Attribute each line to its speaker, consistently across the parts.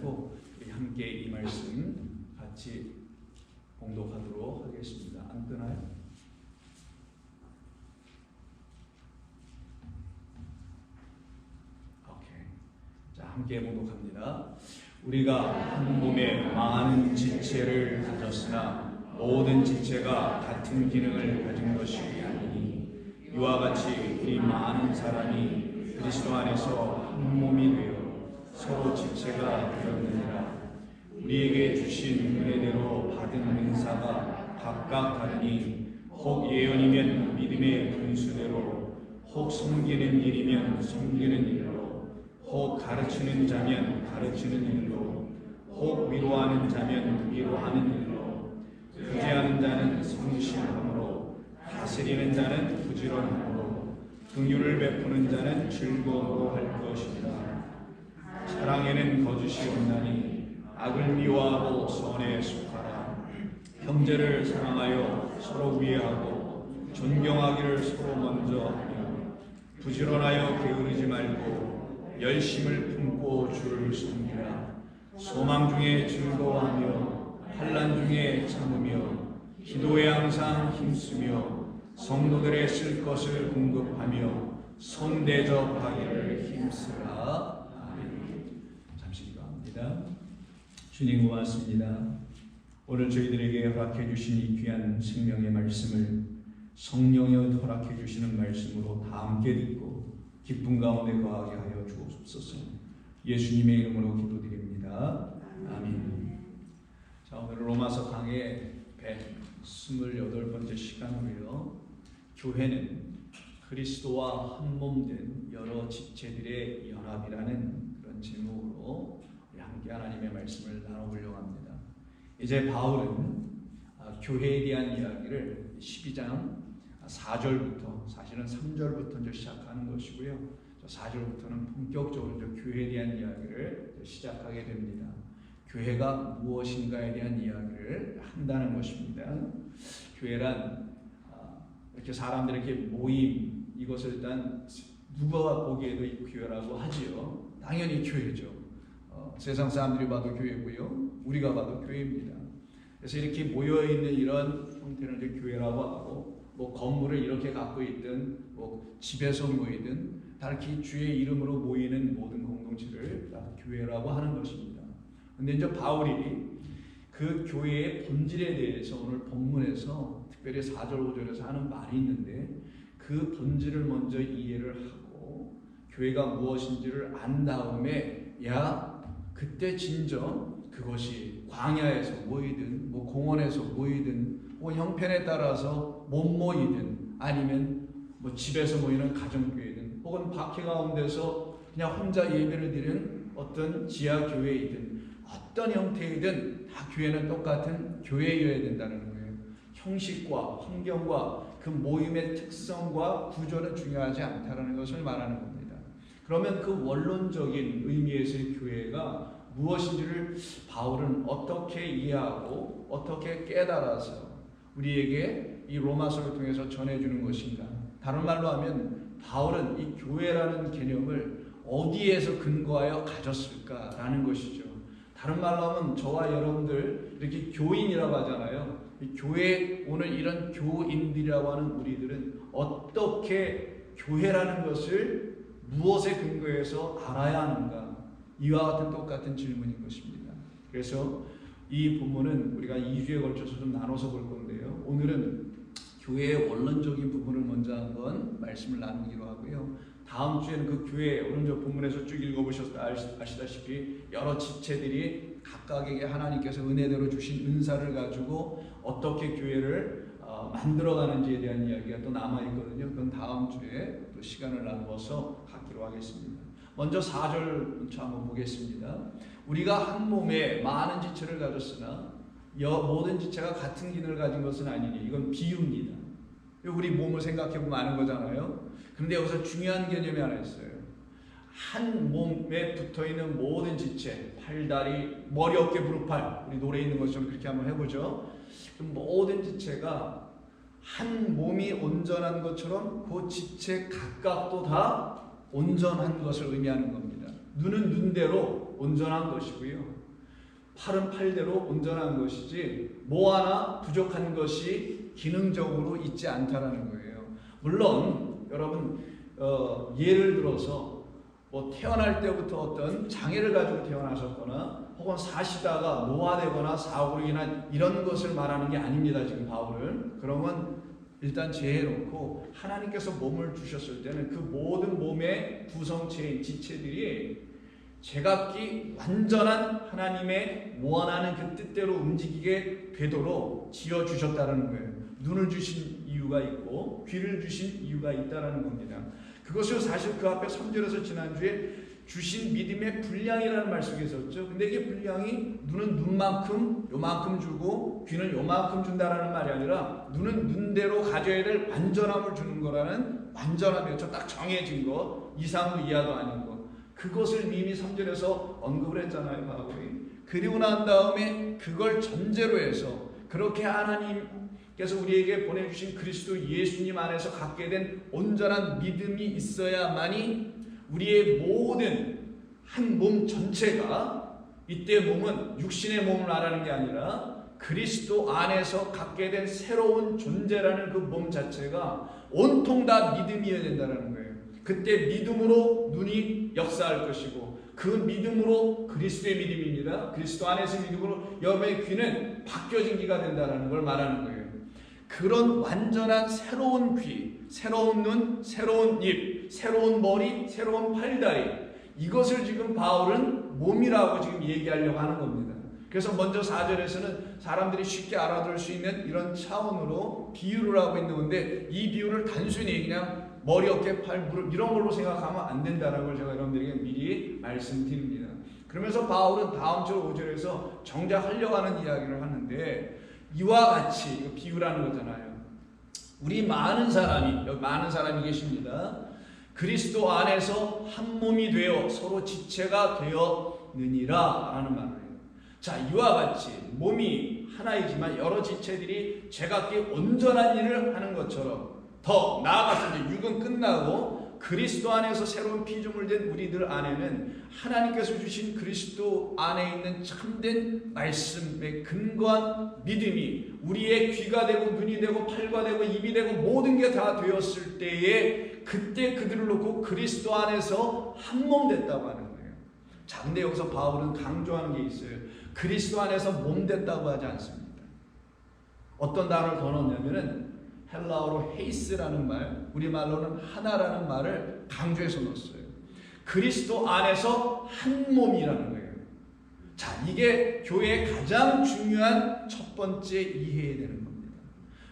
Speaker 1: 가지고 우리 함께 이 말씀 같이 봉독하도록 하겠습니다. 안 뜨나요? 오케이. 자, 함께 봉독합니다. 우리가 한 몸에 많은 지체를 가졌으나 모든 지체가 같은 기능을 가진 것이 아니니 이와 같이 우리 많은 사람이 그리스도 안에서 한 몸이 되어 서로 지체가 되었느니라. 우리에게 주신 은혜대로 받은 은사가 각각 다르니 혹 예언이면 믿음의 분수대로, 혹 섬기는 일이면 섬기는 일로, 혹 가르치는 자면 가르치는 일로, 혹 위로하는 자면 위로하는 일로, 구제하는 자는 성실함으로, 다스리는 자는 부지런함으로, 긍휼을 베푸는 자는 즐거움으로 할 것이니라. 사랑에는 거짓이 없나니 악을 미워하고 선에 속하라. 형제를 사랑하여 서로 위하고 존경하기를 서로 먼저 하며 부지런하여 게으르지 말고 열심을 품고 주를 섬기라. 소망 중에 즐거워하며 환난 중에 참으며 기도에 항상 힘쓰며 성도들의 쓸 것을 공급하며 손대접하기를 힘쓰라. 아멘. 잠시 기도합니다. 주님 고맙습니다. 오늘 저희들에게 허락해 주신 이 귀한 생명의 말씀을 성령이 허락해 주시는 말씀으로 다 함께 듣고 기쁨 가운데 거하게 하여 주옵소서. 예수님의 이름으로 기도드립니다. 아멘. 자, 오늘 로마서 강의 128번째 시간으로요. 교회는 그리스도와 한 몸 된 여러 지체들의 연합이라는 그런 제목으로 함께 하나님의 말씀을 나눠보려고 합니다. 이제 바울은 교회에 대한 이야기를 12장 4절부터 사실은 3절부터 이제 시작하는 것이고요. 4절부터는 본격적으로 교회에 대한 이야기를 시작하게 됩니다. 교회가 무엇인가에 대한 이야기를 한다는 것입니다. 교회란 이렇게 사람들이 이렇게 모임, 이것을 일단 누가 보기에도 교회라고 하지요. 당연히 교회죠. 세상 사람들이 봐도 교회고요. 우리가 봐도 교회입니다. 그래서 이렇게 모여있는 이런 형태는 이제 교회라고 하고, 뭐 건물을 이렇게 갖고 있든, 뭐 집에서 모이든, 다 이렇게 주의 이름으로 모이는 모든 공동체를 다 교회라고 하는 것입니다. 근데 이제 바울이 그 교회의 본질에 대해서 오늘 본문에서 특별히 4절, 5절에서 하는 말이 있는데, 그 본질을 먼저 이해를 하고 교회가 무엇인지를 안 다음에 그때 진정 그것이 광야에서 모이든 뭐 공원에서 모이든 혹은 형편에 따라서 못 모이든 아니면 뭐 집에서 모이는 가정교회든 혹은 밖에 가운데서 그냥 혼자 예배를 드리는 어떤 지하교회이든 어떤 형태이든 다 교회는 똑같은 교회여야 된다는 거예요. 형식과 환경과 그 모임의 특성과 구조는 중요하지 않다는 것을 말하는 겁니다. 그러면 그 원론적인 의미에서의 교회가 무엇인지를 바울은 어떻게 이해하고 어떻게 깨달아서 우리에게 이 로마서를 통해서 전해주는 것인가? 다른 말로 하면 바울은 이 교회라는 개념을 어디에서 근거하여 가졌을까라는 것이죠. 다른 말로 하면 저와 여러분들 이렇게 교인이라고 하잖아요. 이 교회에 오는 이런 교인들이라고 하는 우리들은 어떻게 교회라는 것을 무엇에 근거해서 알아야 하는가? 이와 같은 똑같은 질문인 것입니다. 그래서 이 본문은 우리가 2주에 걸쳐서 좀 나눠서 볼 건데요. 오늘은 교회의 원론적인 부분을 먼저 한번 말씀을 나누기로 하고요. 다음 주에는 그 교회, 오늘 저 본문에서 쭉 읽어보셔서 아시다시피 여러 지체들이 각각에게 하나님께서 은혜대로 주신 은사를 가지고 어떻게 교회를 만들어가는지에 대한 이야기가 또 남아있거든요. 그건 다음 주에 또 시간을 나누어서 갖기로 하겠습니다. 먼저 4절 한번 보겠습니다. 우리가 한 몸에 많은 지체를 가졌으나 모든 지체가 같은 기능을 가진 것은 아니니, 이건 비유입니다. 우리 몸을 생각해보면 아는 거잖아요. 그런데 여기서 중요한 개념이 하나 있어요. 한 몸에 붙어있는 모든 지체, 팔, 다리, 머리, 어깨, 무릎, 팔, 우리 노래에 있는 것처럼 그렇게 한번 해보죠. 모든 지체가 한 몸이 온전한 것처럼 그 지체 각각도 다 온전한 것을 의미하는 겁니다. 눈은 눈대로 온전한 것이고요. 팔은 팔대로 온전한 것이지 뭐 하나 부족한 것이 기능적으로 있지 않다라는 거예요. 물론 여러분 예를 들어서 뭐 태어날 때부터 어떤 장애를 가지고 태어나셨거나 혹은 사시다가 노화되거나 사고로 인한 이런 것을 말하는 게 아닙니다. 지금 바울은. 그러면 일단 제해놓고 하나님께서 몸을 주셨을 때는 그 모든 몸의 구성체인 지체들이 제각기 완전한 하나님의 원하는 그 뜻대로 움직이게 되도록 지어주셨다는 거예요. 눈을 주신 이유가 있고 귀를 주신 이유가 있다는 겁니다. 그것을 사실 그 앞에 3절에서 지난주에 주신 믿음의 분량이라는 말씀이 있었죠. 근데 이게 분량이 눈은 눈만큼 요만큼 주고 귀는 요만큼 준다라는 말이 아니라 눈은 눈대로 가져야 될 완전함을 주는 거라는 완전함이었죠. 딱 정해진 거, 이상도 이하도 아닌 거. 그것을 이미 3절에서 언급을 했잖아요, 바울이. 그리고 난 다음에 그걸 전제로 해서 그렇게 하나님께서 우리에게 보내주신 그리스도 예수님 안에서 갖게 된 온전한 믿음이 있어야만이 우리의 모든 한 몸 전체가, 이때 몸은 육신의 몸을 말하는 게 아니라 그리스도 안에서 갖게 된 새로운 존재라는 그 몸 자체가 온통 다 믿음이어야 된다는 거예요. 그때 믿음으로 눈이 역사할 것이고 그 믿음으로 그리스도의 믿음입니다. 그리스도 안에서 믿음으로 여러분의 귀는 바뀌어진 귀가 된다는 걸 말하는 거예요. 그런 완전한 새로운 귀, 새로운 눈, 새로운 입, 새로운 머리, 새로운 팔다리, 이것을 지금 바울은 몸이라고 지금 얘기하려고 하는 겁니다. 그래서 먼저 4절에서는 사람들이 쉽게 알아들을 수 있는 이런 차원으로 비유를 하고 있는 건데, 이 비유를 단순히 그냥 머리, 어깨, 팔, 무릎 이런 걸로 생각하면 안 된다는 걸 제가 여러분들에게 미리 말씀드립니다. 그러면서 바울은 다음 절 5절에서 정작 하려고 하는 이야기를 하는데, 이와 같이 비유라는 거잖아요. 우리 많은 사람이, 여기 많은 사람이 계십니다. 그리스도 안에서 한 몸이 되어 서로 지체가 되었느니라 라는 말이에요. 자, 이와 같이 몸이 하나이지만 여러 지체들이 제각기 온전한 일을 하는 것처럼, 더 나아가서 이제 육은 끝나고 그리스도 안에서 새로운 피조물 된 우리들 안에는 하나님께서 주신 그리스도 안에 있는 참된 말씀에 근거한 믿음이 우리의 귀가 되고 눈이 되고 팔과 되고 입이 되고 모든 게 다 되었을 때에, 그때 그들을 놓고 그리스도 안에서 한 몸 됐다고 하는 거예요. 자, 근데 여기서 바울은 강조하는 게 있어요. 그리스도 안에서 몸 됐다고 하지 않습니다. 어떤 단어를 더 넣냐면은 헬라어로 헤이스라는 말, 우리말로는 하나라는 말을 강조해서 넣었어요. 그리스도 안에서 한 몸이라는 거예요. 자, 이게 교회의 가장 중요한 첫 번째 이해해야 되는 겁니다.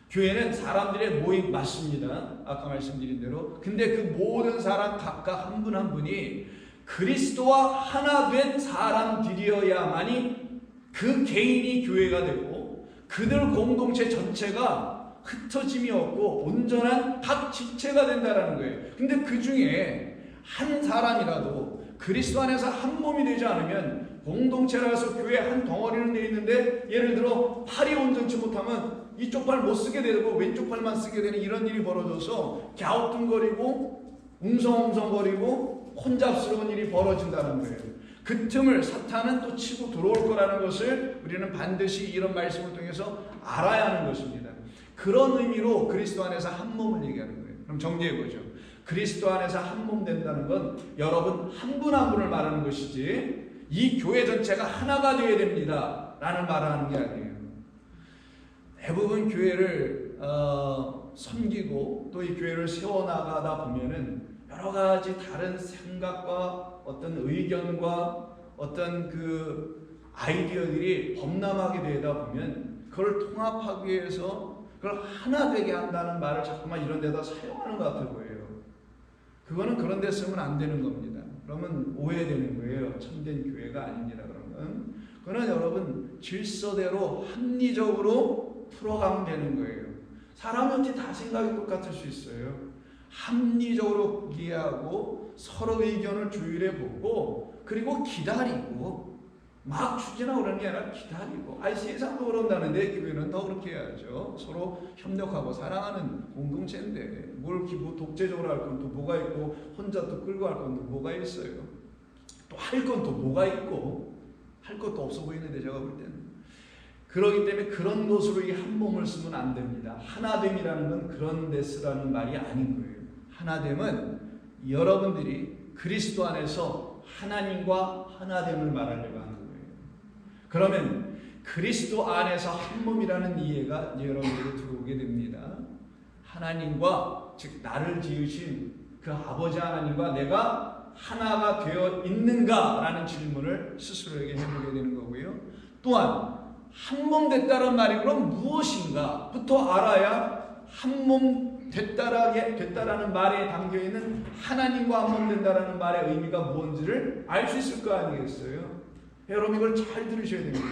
Speaker 1: 교회는 사람들의 모임 맞습니다. 아까 말씀드린 대로. 근데 그 모든 사람 각각 한 분 한 분이 그리스도와 하나 된 사람들이어야만이 그 개인이 교회가 되고 그들 공동체 전체가 흩어짐이 없고 온전한 각 지체가 된다는 거예요. 근데 그 중에 한 사람이라도 그리스도 안에서 한 몸이 되지 않으면, 공동체라서 교회 한 덩어리는 돼 있는데 예를 들어 팔이 온전치 못하면 이쪽 팔 못 쓰게 되고 왼쪽 팔만 쓰게 되는 이런 일이 벌어져서 갸우뚱거리고 웅성웅성거리고 혼잡스러운 일이 벌어진다는 거예요. 그 틈을 사탄은 또 치고 들어올 거라는 것을 우리는 반드시 이런 말씀을 통해서 알아야 하는 것입니다. 그런 의미로 그리스도 안에서 한 몸을 얘기하는 거예요. 그럼 정리해보죠. 그리스도 안에서 한 몸 된다는 건 여러분 한 분 한 분을 말하는 것이지 이 교회 전체가 하나가 되어야 됩니다 라는 말을 하는 게 아니에요. 대부분 교회를 섬기고 또 이 교회를 세워나가다 보면은 여러 가지 다른 생각과 어떤 의견과 어떤 그 아이디어들이 범람하게 되다 보면 그걸 통합하기 위해서 그걸 하나 되게 한다는 말을 자꾸만 이런 데다 사용하는 것 같아 보여요. 그거는 그런 데 쓰면 안 되는 겁니다. 그러면 오해되는 거예요. 참된 교회가 아닙니다. 그러면 그거는 여러분 질서대로 합리적으로 풀어가면 되는 거예요. 사람은 다 생각이 똑같을 수 있어요. 합리적으로 이해하고 서로 의견을 조율해 보고 그리고 기다리고 막 추진하고 그러는 게 아니라 기다리고. 세상도 그런다는데 교회는 더 그렇게 해야죠. 서로 협력하고 사랑하는 공동체인데 뭘 독재적으로 할 건 또 뭐가 있고 혼자 또 끌고 갈 건 또 뭐가 있어요. 또 할 건 또 뭐가 있고 할 것도 없어 보이는데 제가 볼 때는 그러기 때문에 그런 것으로 이 한 몸을 쓰면 안 됩니다. 하나됨이라는 건 그런 데 쓰라는 말이 아닌 거예요. 하나됨은 여러분들이 그리스도 안에서 하나님과 하나됨을 말하려고 하는 거예요. 그러면 그리스도 안에서 한 몸이라는 이해가 여러분들이 들어오게 됩니다. 하나님과 즉 나를 지으신 그 아버지 하나님과 내가 하나가 되어 있는가라는 질문을 스스로에게 해보게 되는 거고요. 또한 한 몸 됐다는 말이 그럼 무엇인가부터 알아야 한 몸 됐다라는 말에 담겨있는 하나님과 한 몸 된다라는 말의 의미가 뭔지를 알 수 있을 거 아니겠어요? 여러분 이걸 잘 들으셔야 됩니다.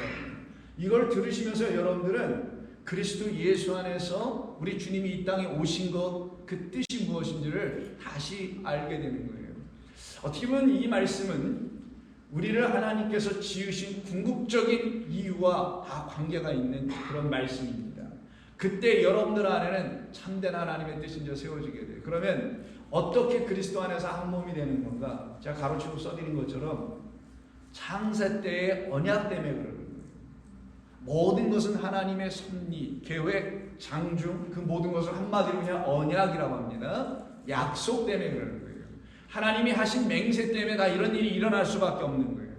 Speaker 1: 이걸 들으시면서 여러분들은 그리스도 예수 안에서 우리 주님이 이 땅에 오신 것, 그 뜻이 무엇인지를 다시 알게 되는 거예요. 어떻게 보면 이 말씀은 우리를 하나님께서 지으신 궁극적인 이유와 다 관계가 있는 그런 말씀입니다. 그때 여러분들 안에는 참된 하나님의 뜻이 이제 세워지게 돼요. 그러면 어떻게 그리스도 안에서 한 몸이 되는 건가? 제가 가로치고 써드린 것처럼 창세 때의 언약 때문에 그러는 거예요. 모든 것은 하나님의 섭리, 계획, 장중 그 모든 것을 한마디로 그냥 언약이라고 합니다. 약속 때문에 그러는 거예요. 하나님이 하신 맹세 때문에 다 이런 일이 일어날 수밖에 없는 거예요.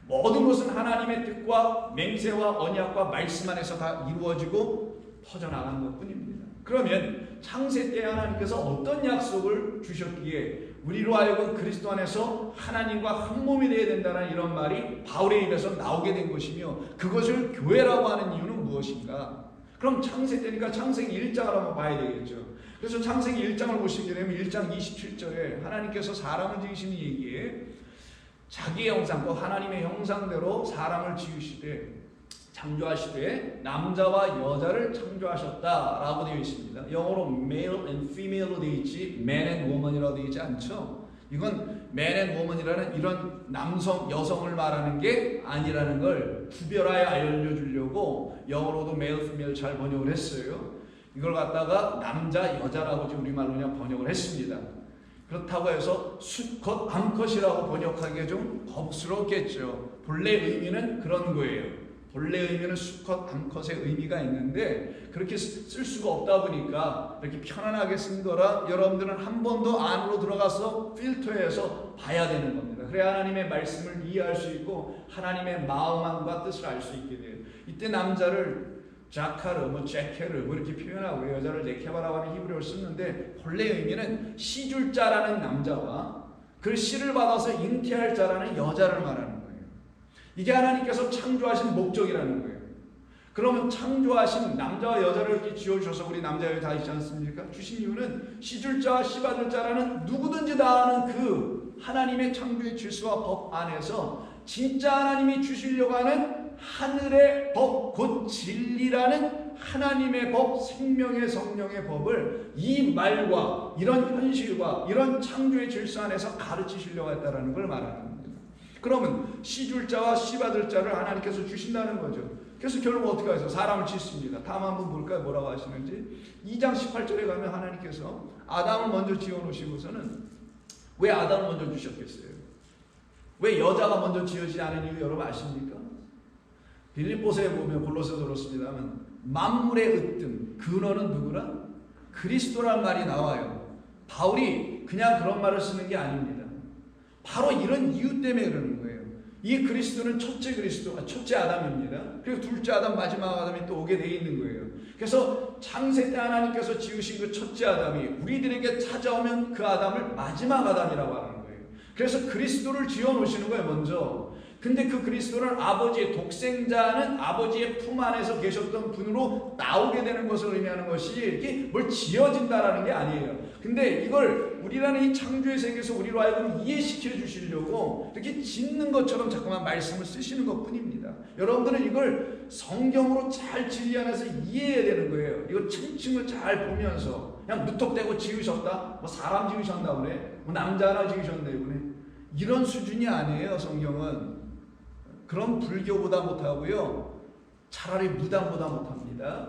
Speaker 1: 모든 것은 하나님의 뜻과 맹세와 언약과 말씀 안에서 다 이루어지고 퍼져나가는 것뿐입니다. 그러면 창세 때 하나님께서 어떤 약속을 주셨기에 우리로 하여금 그리스도 안에서 하나님과 한 몸이 되어야 된다는 이런 말이 바울의 입에서 나오게 된 것이며 그것을 교회라고 하는 이유는 무엇인가? 그럼 창세 때니까 창세기 1장을 한번 봐야 되겠죠. 그래서 창세기 1장을 보시게 되면 1장 27절에 하나님께서 사람을 지으시는 얘기에 자기의 형상, 하나님의 형상대로 사람을 지으시되 창조하시되 남자와 여자를 창조하셨다라고 되어 있습니다. 영어로 male and female로 되어 있지 man and woman이라고 되어 있지 않죠. 이건 man and woman이라는 이런 남성, 여성을 말하는 게 아니라는 걸 구별하여 알려주려고 영어로도 male, female 잘 번역을 했어요. 이걸 갖다가 남자, 여자라고 우리말로 그냥 번역을 했습니다. 그렇다고 해서 수컷, 암컷이라고 번역하기가 좀 거북스럽겠죠. 본래 의미는 그런 거예요. 본래 의미는 수컷, 암컷의 의미가 있는데 그렇게 쓸 수가 없다 보니까 이렇게 편안하게 쓴 거라 여러분들은 한 번 더 안으로 들어가서 필터해서 봐야 되는 겁니다. 그래야 하나님의 말씀을 이해할 수 있고 하나님의 마음과 뜻을 알 수 있게 돼요. 이때 남자를 자카르, 제케르 이렇게 표현하고 여자를 네케바라고 하는 히브리어를 쓰는데 본래 의미는 시줄 자라는 남자와 그 씨를 받아서 잉태할 자라는 여자를 말하는 거예요. 이게 하나님께서 창조하신 목적이라는 거예요. 그러면 창조하신 남자와 여자를 이렇게 지어주셔서 우리 남자 여자 다 있지 않습니까? 주신 이유는 시줄 자와 씨 받을 자라는 누구든지 다 아는 그 하나님의 창조의 질서와 법 안에서 진짜 하나님이 주시려고 하는 하늘의 법, 곧 진리라는 하나님의 법, 생명의 성령의 법을 이 말과 이런 현실과 이런 창조의 질서 안에서 가르치시려고 했다는 걸 말하는 겁니다. 그러면 시줄 자와 씨 받을 자를 하나님께서 주신다는 거죠. 그래서 결국 어떻게 하세요? 사람을 짓습니다. 다음 한번 볼까요? 뭐라고 하시는지. 2장 18절에 가면 하나님께서 아담을 먼저 지어놓으시고서는 왜 아담을 먼저 주셨겠어요? 왜 여자가 먼저 지어지지 않은 이유 여러분 아십니까? 빌립보서에 보면 골로새도 그렇습니다만 만물의 으뜸, 근원은 누구라? 그리스도란 말이 나와요. 바울이 그냥 그런 말을 쓰는 게 아닙니다. 바로 이런 이유 때문에 그러는 거예요. 이 그리스도는 첫째 아담입니다. 그리고 둘째 아담, 마지막 아담이 또 오게 돼 있는 거예요. 그래서 창세 때 하나님께서 지으신 그 첫째 아담이 우리들에게 찾아오면 그 아담을 마지막 아담이라고 하는 거예요. 그래서 그리스도를 지어 놓으시는 거예요, 먼저. 근데 그 그리스도는 아버지의 독생자는 아버지의 품 안에서 계셨던 분으로 나오게 되는 것을 의미하는 것이 이렇게 뭘 지어진다라는 게 아니에요. 근데 이걸 우리라는 이 창조의 세계에서 우리로 하여금 이해시켜 주시려고 이렇게 짓는 것처럼 자꾸만 말씀을 쓰시는 것 뿐입니다. 여러분들은 이걸 성경으로 잘 진리 안에서 이해해야 되는 거예요. 이걸 층층을 잘 보면서 그냥 무턱대고 지으셨다? 뭐 사람 지으셨나 보네? 뭐 남자 하나 지으셨네 보네? 이런 수준이 아니에요, 성경은. 그런 불교보다 못하고요. 차라리 무당보다 못합니다.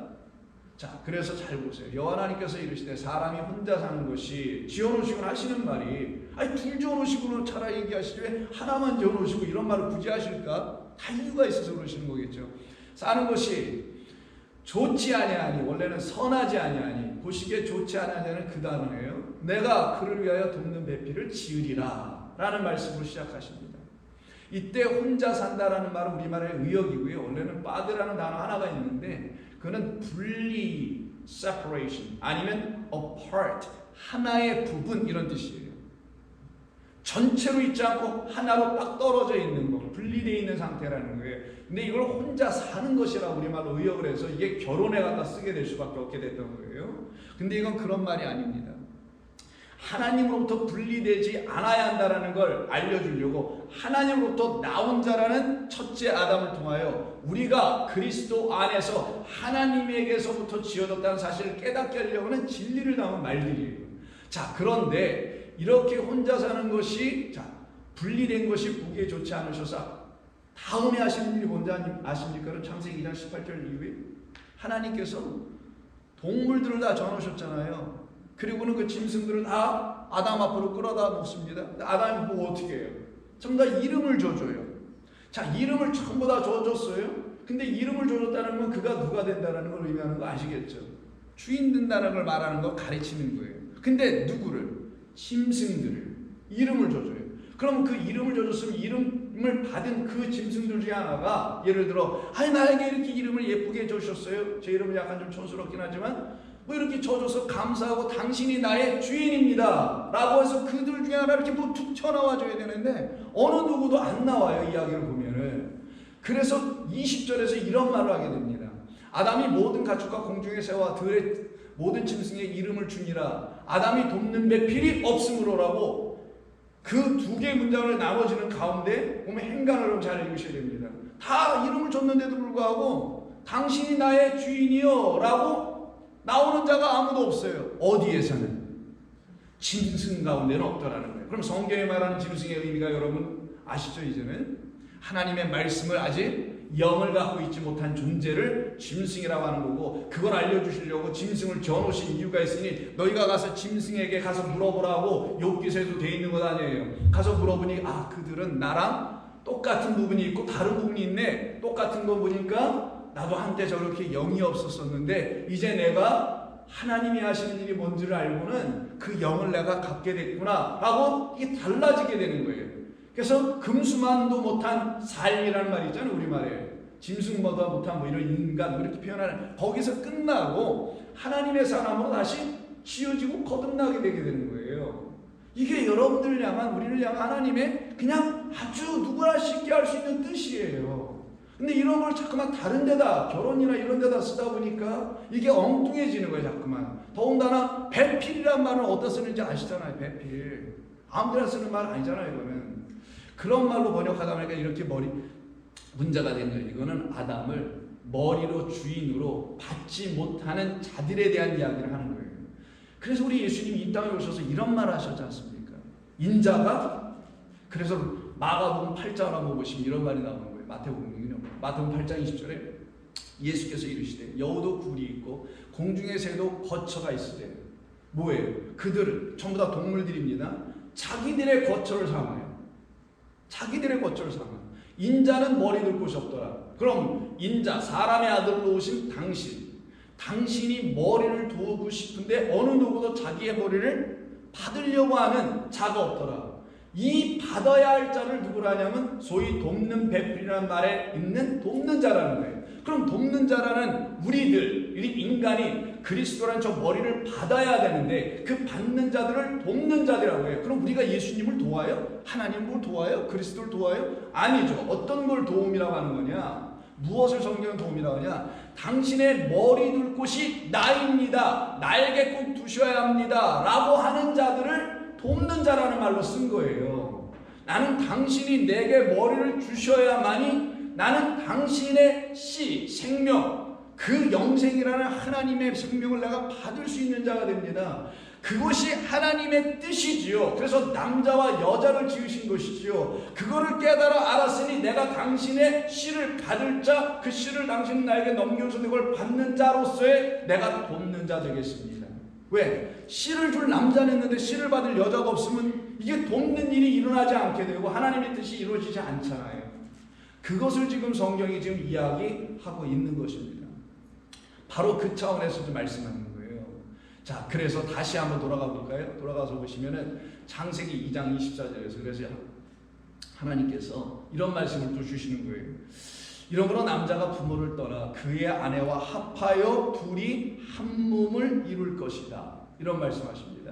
Speaker 1: 자, 그래서 잘 보세요. 여호와 하나님께서 이르시되 사람이 혼자 사는 것이 지어놓으시곤 하시는 말이 아니 둘 지어놓으시고는 차라리 얘기하시지 왜 하나만 지어놓으시고 이런 말을 굳이 하실까? 다 이유가 있어서 그러시는 거겠죠. 사는 것이 좋지 아니하니, 원래는 선하지 아니하니, 보시기에 좋지 아니하니는 그 단어예요. 내가 그를 위하여 돕는 배필을 지으리라 라는 말씀으로 시작하십니다. 이때 혼자 산다라는 말은 우리말의 의역이고요. 원래는 빠드라는 단어 하나가 있는데 그는 분리, separation, 아니면 apart, 하나의 부분 이런 뜻이에요. 전체로 있지 않고 하나로 딱 떨어져 있는 거, 분리되어 있는 상태라는 거예요. 근데 이걸 혼자 사는 것이라 우리말로 의역을 해서 이게 결혼에 갖다 쓰게 될 수밖에 없게 됐던 거예요. 근데 이건 그런 말이 아닙니다. 하나님으로부터 분리되지 않아야 한다는 걸 알려주려고 하나님으로부터 나온 자라는 첫째 아담을 통하여 우리가 그리스도 안에서 하나님에게서부터 지어졌다는 사실을 깨닫게 하려고 하는 진리를 담은 말들이에요. 자, 그런데 이렇게 혼자 사는 것이, 자, 분리된 것이 보기에 좋지 않으셔서 다음에 하시는 일이 뭔지 아십니까? 창세기 2장 18절 이후에 하나님께서 동물들을 다 정하셨잖아요. 그리고는 그 짐승들을 다 아담 앞으로 끌어다 놓습니다. 아담이 뭐 어떻게 해요? 전부 다 이름을 줘줘요. 자, 이름을 전부 다 줘줬어요. 근데 이름을 줘줬다는 건 그가 누가 된다는 걸 의미하는 거 아시겠죠? 주인 된다는 걸 말하는 거 가르치는 거예요. 근데 누구를? 짐승들을 이름을 줘줘요. 그럼 그 이름을 줘줬으면 이름을 받은 그 짐승들 중에 하나가 예를 들어 아니 나에게 이렇게 이름을 예쁘게 해주셨어요. 제 이름은 약간 좀 촌스럽긴 하지만 뭐 이렇게 줘줘서 감사하고 당신이 나의 주인입니다 라고 해서 그들 중에 하나 이렇게 뭐 툭 튀어나와줘야 되는데 어느 누구도 안 나와요. 이야기를 보면은. 그래서 20절에서 이런 말을 하게 됩니다. 아담이 모든 가축과 공중의 새와 들의 모든 짐승의 이름을 주니라. 아담이 돕는 배필이 없으므로라고 그 두 개의 문장을 나눠지는 가운데 보면 행간을 잘 읽으셔야 됩니다. 다 이름을 줬는데도 불구하고 당신이 나의 주인이요 라고 나오는 자가 아무도 없어요. 어디에서는? 짐승 가운데는 없더라는 거예요. 그럼 성경에 말하는 짐승의 의미가 여러분 아시죠? 이제는 하나님의 말씀을 아직 영을 갖고 있지 못한 존재를 짐승이라고 하는 거고, 그걸 알려주시려고 짐승을 지어놓으신 이유가 있으니 너희가 가서 짐승에게 가서 물어보라고 욥기서에도 돼 있는 것 아니에요. 가서 물어보니 아 그들은 나랑 똑같은 부분이 있고 다른 부분이 있네. 똑같은 거 보니까 나도 한때 저렇게 영이 없었었는데 이제 내가 하나님이 하시는 일이 뭔지를 알고는 그 영을 내가 갖게 됐구나 라고 이게 달라지게 되는 거예요. 그래서 금수만도 못한 삶이라는 말이 있잖아요. 우리말에 짐승보다 못한 뭐 이런 인간 뭐 이렇게 표현하는, 거기서 끝나고 하나님의 사람으로 다시 지어지고 거듭나게 되게 되는 거예요. 이게 여러분들을 향한, 우리를 향한 하나님의 그냥 아주 누구나 쉽게 할 수 있는 뜻이에요. 근데 이런 걸 자꾸만 다른 데다, 결혼이나 이런 데다 쓰다 보니까 이게 엉뚱해지는 거예요. 자꾸만. 더군다나 배필이란 말은 어디다 쓰는지 아시잖아요. 배필 아무 데나 쓰는 말 아니잖아요. 이거는 그런 말로 번역하다 보니까 이렇게 문제가 된 거예요. 이거는 아담을 머리로 주인으로 받지 못하는 자들에 대한 이야기를 하는 거예요. 그래서 우리 예수님이 이 땅에 오셔서 이런 말을 하셨지 않습니까? 인자가, 그래서 마가복음 8장 한번 보시면 이런 말이 나오는 거예요. 마태복음은요. 마태복음 8장 20절에 예수께서 이르시되 여우도 굴이 있고 공중의 새도 거처가 있으되 뭐예요? 그들은 전부 다 동물들입니다. 자기들의 거처를 삼아요. 자기들의 거처를 삼아. 인자는 머리 둘 곳이 없더라. 그럼 인자, 사람의 아들로 오신 당신이 머리를 두고 싶은데 어느 누구도 자기의 머리를 받으려고 하는 자가 없더라. 이 받아야 할 자를 누구라냐면 소위 돕는 배필이라는 말에 있는 돕는 자라는 거예요. 그럼 돕는 자라는 우리들, 인간이 그리스도라는 저 머리를 받아야 되는데 그 받는 자들을 돕는 자들이라고 해요. 그럼 우리가 예수님을 도와요? 하나님을 도와요? 그리스도를 도와요? 아니죠. 어떤 걸 도움이라고 하는 거냐? 무엇을 성경은 도움이라고 하냐? 당신의 머리 둘 곳이 나입니다. 나에게 꼭 두셔야 합니다. 라고 하는 자들을 돕는 자라는 말로 쓴 거예요. 나는 당신이 내게 머리를 주셔야만이 나는 당신의 생명, 그 영생이라는 하나님의 생명을 내가 받을 수 있는 자가 됩니다. 그것이 하나님의 뜻이지요. 그래서 남자와 여자를 지으신 것이지요. 그거를 깨달아 알았으니 내가 당신의 씨를 받을 자, 그 씨를 당신은 나에게 넘겨서 그걸 받는 자로서의 내가 돕는 자 되겠습니다. 왜? 씨를 줄 남자는 있는데 씨를 받을 여자가 없으면 이게 돕는 일이 일어나지 않게 되고 하나님의 뜻이 이루어지지 않잖아요. 그것을 지금 성경이 지금 이야기하고 있는 것입니다. 바로 그 차원에서 좀 말씀하는 거예요. 자, 그래서 다시 한번 돌아가 볼까요? 돌아가서 보시면은 창세기 2장 24절에서 그래서 하나님께서 이런 말씀을 또 주시는 거예요. 이러므로 남자가 부모를 떠나 그의 아내와 합하여 둘이 한 몸을 이룰 것이다. 이런 말씀하십니다.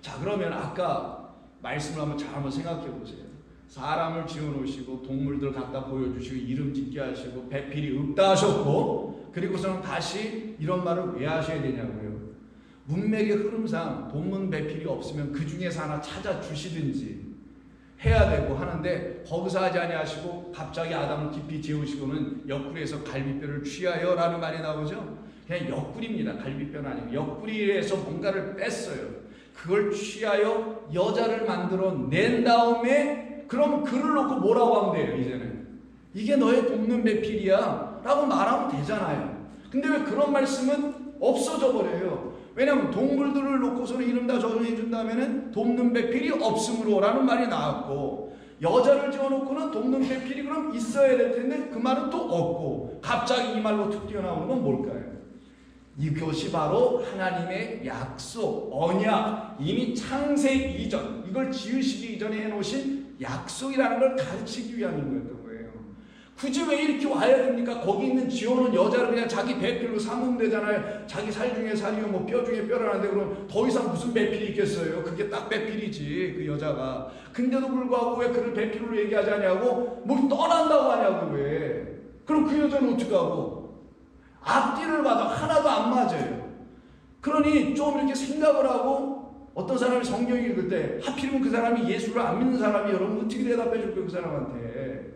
Speaker 1: 자, 그러면 아까 말씀을 한번 생각해 보세요. 사람을 지어놓으시고 동물들 갖다 보여주시고 이름 짓게 하시고 배필이 없다 하셨고, 그리고서는 다시 이런 말을 왜 하셔야 되냐고요. 문맥의 흐름상 돈문 배필이 없으면 그 중에서 하나 찾아주시든지 해야 되고 하는데 거기서 하지 아니하시고 갑자기 아담을 깊이 재우시고는 옆구리에서 갈비뼈를 취하여 라는 말이 나오죠. 그냥 옆구리입니다. 갈비뼈는 아니고 옆구리에서 뭔가를 뺐어요. 그걸 취하여 여자를 만들어 낸 다음에 그럼 그를 놓고 뭐라고 하면 돼요. 이제는 이게 너의 돕는 배필이야 라고 말하면 되잖아요. 근데 왜 그런 말씀은 없어져 버려요. 왜냐하면 동물들을 놓고서는 이름 다 정해 준다면은 돕는 배필이 없으므로 라는 말이 나왔고, 여자를 지어놓고는 돕는 배필이 그럼 있어야 될 텐데 그 말은 또 없고, 갑자기 이 말로 툭 튀어나오는 건 뭘까요? 이것이 바로 하나님의 약속, 언약, 이미 창세 이전, 이걸 지으시기 이전에 해놓으신 약속이라는 걸 가르치기 위함인 거였던 거예요. 굳이 왜 이렇게 와야 됩니까? 거기 있는 지어놓은 여자를 그냥 자기 배필로 삼으면 되잖아요. 자기 살 중에 살이요, 뭐 뼈 중에 뼈라는데 그럼 더 이상 무슨 배필이 있겠어요? 그게 딱 배필이지, 그 여자가. 근데도 불구하고 왜 그를 배필로 얘기하지 않냐고, 뭐 떠난다고 하냐고 왜? 그럼 그 여자는 어떻게 하고? 앞뒤를 봐도 하나도 안 맞아요. 그러니 좀 이렇게 생각을 하고, 어떤 사람이 성경 읽을 때 하필이면 그 사람이 예수를 안 믿는 사람이 여러분 어떻게 대답해 줄 거예요? 그 사람한테.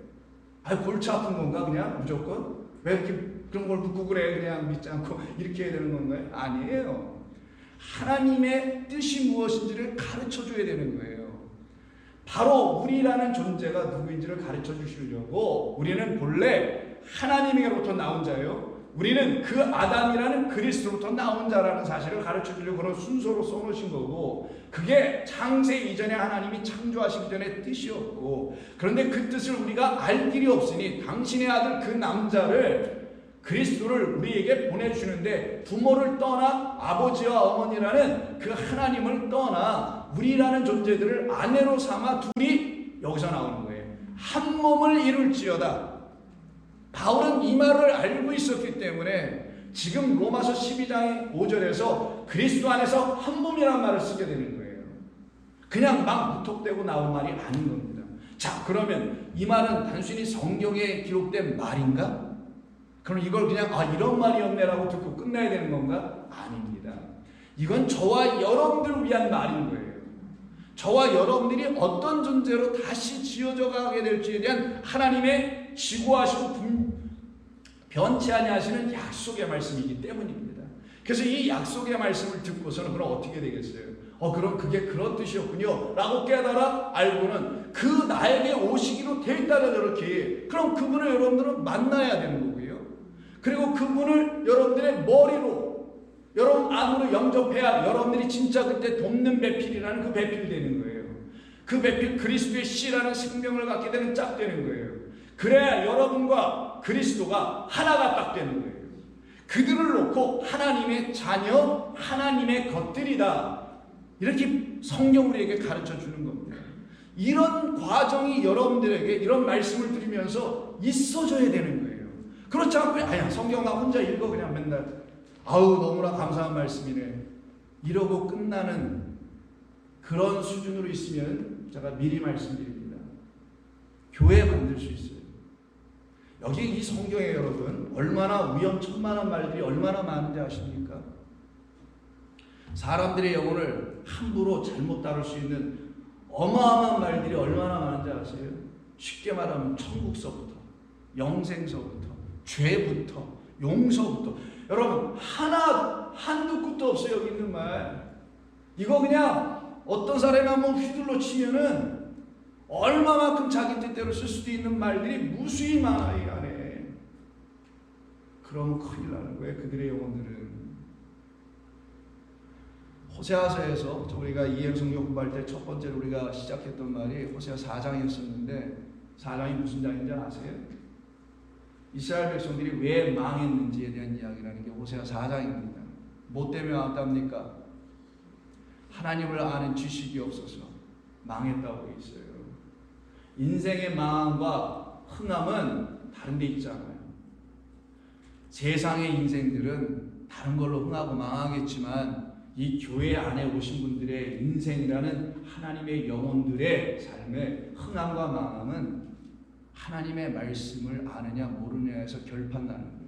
Speaker 1: 골치 아픈 건가 그냥 무조건? 왜 이렇게 그런 걸 묻고 그래? 그냥 믿지 않고 이렇게 해야 되는 건가요? 아니에요. 하나님의 뜻이 무엇인지를 가르쳐 줘야 되는 거예요. 바로 우리라는 존재가 누구인지를 가르쳐 주시려고, 우리는 본래 하나님에게로부터 나온 자예요. 우리는 그 아담이라는 그리스도로부터 나온 자라는 사실을 가르쳐 주려고 그런 순서로 써놓으신 거고, 그게 창세 이전에 하나님이 창조하시기 전의 뜻이었고, 그런데 그 뜻을 우리가 알 길이 없으니 당신의 아들 그 남자를, 그리스도를 우리에게 보내주시는데, 부모를 떠나 아버지와 어머니라는 그 하나님을 떠나 우리라는 존재들을 아내로 삼아 둘이, 여기서 나오는 거예요. 한 몸을 이룰지어다. 바울은 이 말을 알고 있었기 때문에 지금 로마서 12장 5절에서 그리스도 안에서 한 몸이라는 말을 쓰게 되는 거예요. 그냥 막 무턱대고 나온 말이 아닌 겁니다. 자, 그러면 이 말은 단순히 성경에 기록된 말인가? 그럼 이걸 그냥 이런 말이었네라고 듣고 끝나야 되는 건가? 아닙니다. 이건 저와 여러분들을 위한 말인 거예요. 저와 여러분들이 어떤 존재로 다시 지어져 가게 될지에 대한 하나님의 지고하시고 변치 아니하시는 약속의 말씀이기 때문입니다. 그래서 이 약속의 말씀을 듣고서는 그럼 어떻게 되겠어요? 그럼 그게 그런 뜻이었군요 라고 깨달아 알고는 그 나에게 오시기로 돼 있다는 저렇게, 그럼 그분을 여러분들은 만나야 되는 거고요. 그리고 그분을 여러분들의 머리로, 여러분 안으로 영접해야 여러분들이 진짜 그때 돕는 배필이라는 그 배필이 되는 거예요. 그 배필, 그리스도의 씨라는 생명을 갖게 되는 짝 되는 거예요. 그래야 여러분과 그리스도가 하나가 딱 되는 거예요. 그들을 놓고 하나님의 자녀, 하나님의 것들이다, 이렇게 성경 우리에게 가르쳐 주는 겁니다. 이런 과정이 여러분들에게 이런 말씀을 들으면서 있어져야 되는 거예요. 그렇지 않고 성경 나 혼자 읽어 그냥 맨날 너무나 감사한 말씀이네 이러고 끝나는 그런 수준으로 있으면 제가 미리 말씀드립니다. 교회 만들 수 있어요. 여기 이 성경에 여러분 얼마나 위험천만한 말들이 얼마나 많은지 아십니까? 사람들의 영혼을 함부로 잘못 다룰 수 있는 어마어마한 말들이 얼마나 많은지 아세요? 쉽게 말하면 천국서부터, 영생서부터, 죄부터, 용서부터, 여러분 한두 끝도 없어요. 여기 있는 말 이거 그냥 어떤 사람이 한번 휘둘러 치면은 얼마만큼 자기 뜻대로 쓸 수도 있는 말들이 무수히 많아 이 안에. 그러면 큰일 나는 거예요. 그들의 영혼들은. 호세아서에서 우리가 이해성경 공부할 때 첫 번째로 우리가 시작했던 말이 호세아 4장이었었는데 4장이 무슨 장인지 아세요? 이스라엘 백성들이 왜 망했는지에 대한 이야기라는 게 호세아 4장입니다. 뭐 때문에 망했답니까? 하나님을 아는 지식이 없어서 망했다고 돼 있어요. 인생의 망함과 흥함은 다른 데 있잖아요. 세상의 인생들은 다른 걸로 흥하고 망하겠지만 이 교회 안에 오신 분들의 인생이라는 하나님의 영혼들의 삶의 흥함과 망함은 하나님의 말씀을 아느냐 모르느냐에서 결판나는 거예요.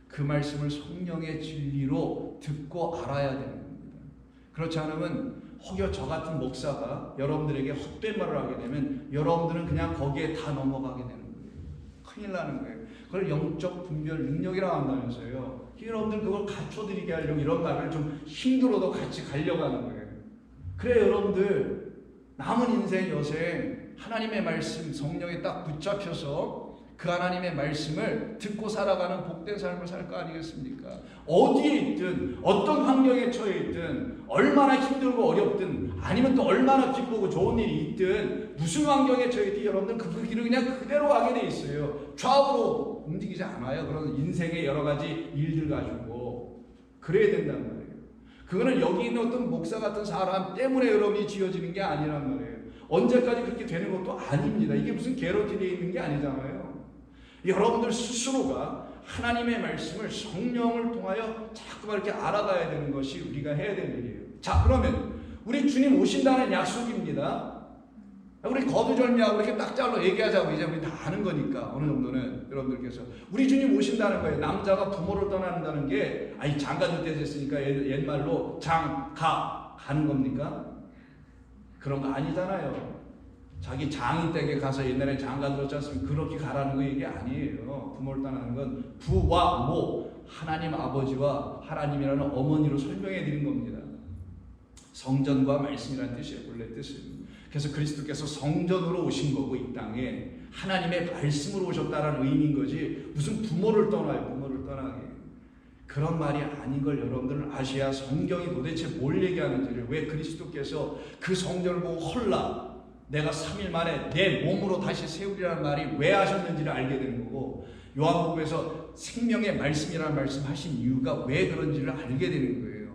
Speaker 1: 그 말씀을 성령의 진리로 듣고 알아야 되는 겁니다. 그렇지 않으면 혹여 저 같은 목사가 여러분들에게 헛된 말을 하게 되면 여러분들은 그냥 거기에 다 넘어가게 되는 거예요. 큰일 나는 거예요. 그걸 영적 분별 능력이라고 한다면서요. 여러분들 그걸 갖춰드리게 하려고 이런 말을 좀 힘들어도 같이 가려고 하는 거예요. 그래 여러분들 남은 인생 여생 하나님의 말씀 성령에 딱 붙잡혀서 그 하나님의 말씀을 듣고 살아가는 복된 삶을 살 거 아니겠습니까? 어디에 있든 어떤 환경에 처해 있든 얼마나 힘들고 어렵든 아니면 또 얼마나 기쁘고 좋은 일이 있든 무슨 환경에 처해 있든 여러분들 그 길을 그냥 그대로 가게 돼 있어요. 좌우로 움직이지 않아요. 그런 인생의 여러 가지 일들 가지고 그래야 된단 말이에요. 그거는 여기 있는 어떤 목사 같은 사람 때문에 여러분이 지어지는 게 아니란 말이에요. 언제까지 그렇게 되는 것도 아닙니다. 이게 무슨 개런티 되어 있는 게 아니잖아요. 여러분들 스스로가 하나님의 말씀을 성령을 통하여 자꾸만 이렇게 알아가야 되는 것이 우리가 해야 될 일이에요. 자, 그러면 우리 주님 오신다는 약속입니다. 우리 거두절미하고 이렇게 딱 잘라 얘기하자고 이제 우리 다 아는 거니까 어느 정도는 여러분들께서 우리 주님 오신다는 거예요. 남자가 부모를 떠난다는 게 아니 장가들 때 됐으니까 옛말로 장가 가는 겁니까? 그런 거 아니잖아요. 자기 장인 댁에 가서 옛날에 장가 들었지 않습니까? 그렇게 가라는 거 얘기 아니에요. 부모를 떠나는 건 부와 모 하나님 아버지와 하나님이라는 어머니로 설명해 드린 겁니다. 성전과 말씀이라는 뜻이에요. 본래 뜻은. 그래서 그리스도께서 성전으로 오신 거고 이 땅에 하나님의 말씀으로 오셨다라는 의미인 거지 무슨 부모를 떠나요. 부모를 떠나게. 그런 말이 아닌 걸 여러분들은 아셔야 성경이 도대체 뭘 얘기하는지를 왜 그리스도께서 그 성전을 보고 헐라 내가 3일 만에 내 몸으로 다시 세우리라는 말이 왜 하셨는지를 알게 되는 거고 요한복음에서 생명의 말씀이라는 말씀 하신 이유가 왜 그런지를 알게 되는 거예요.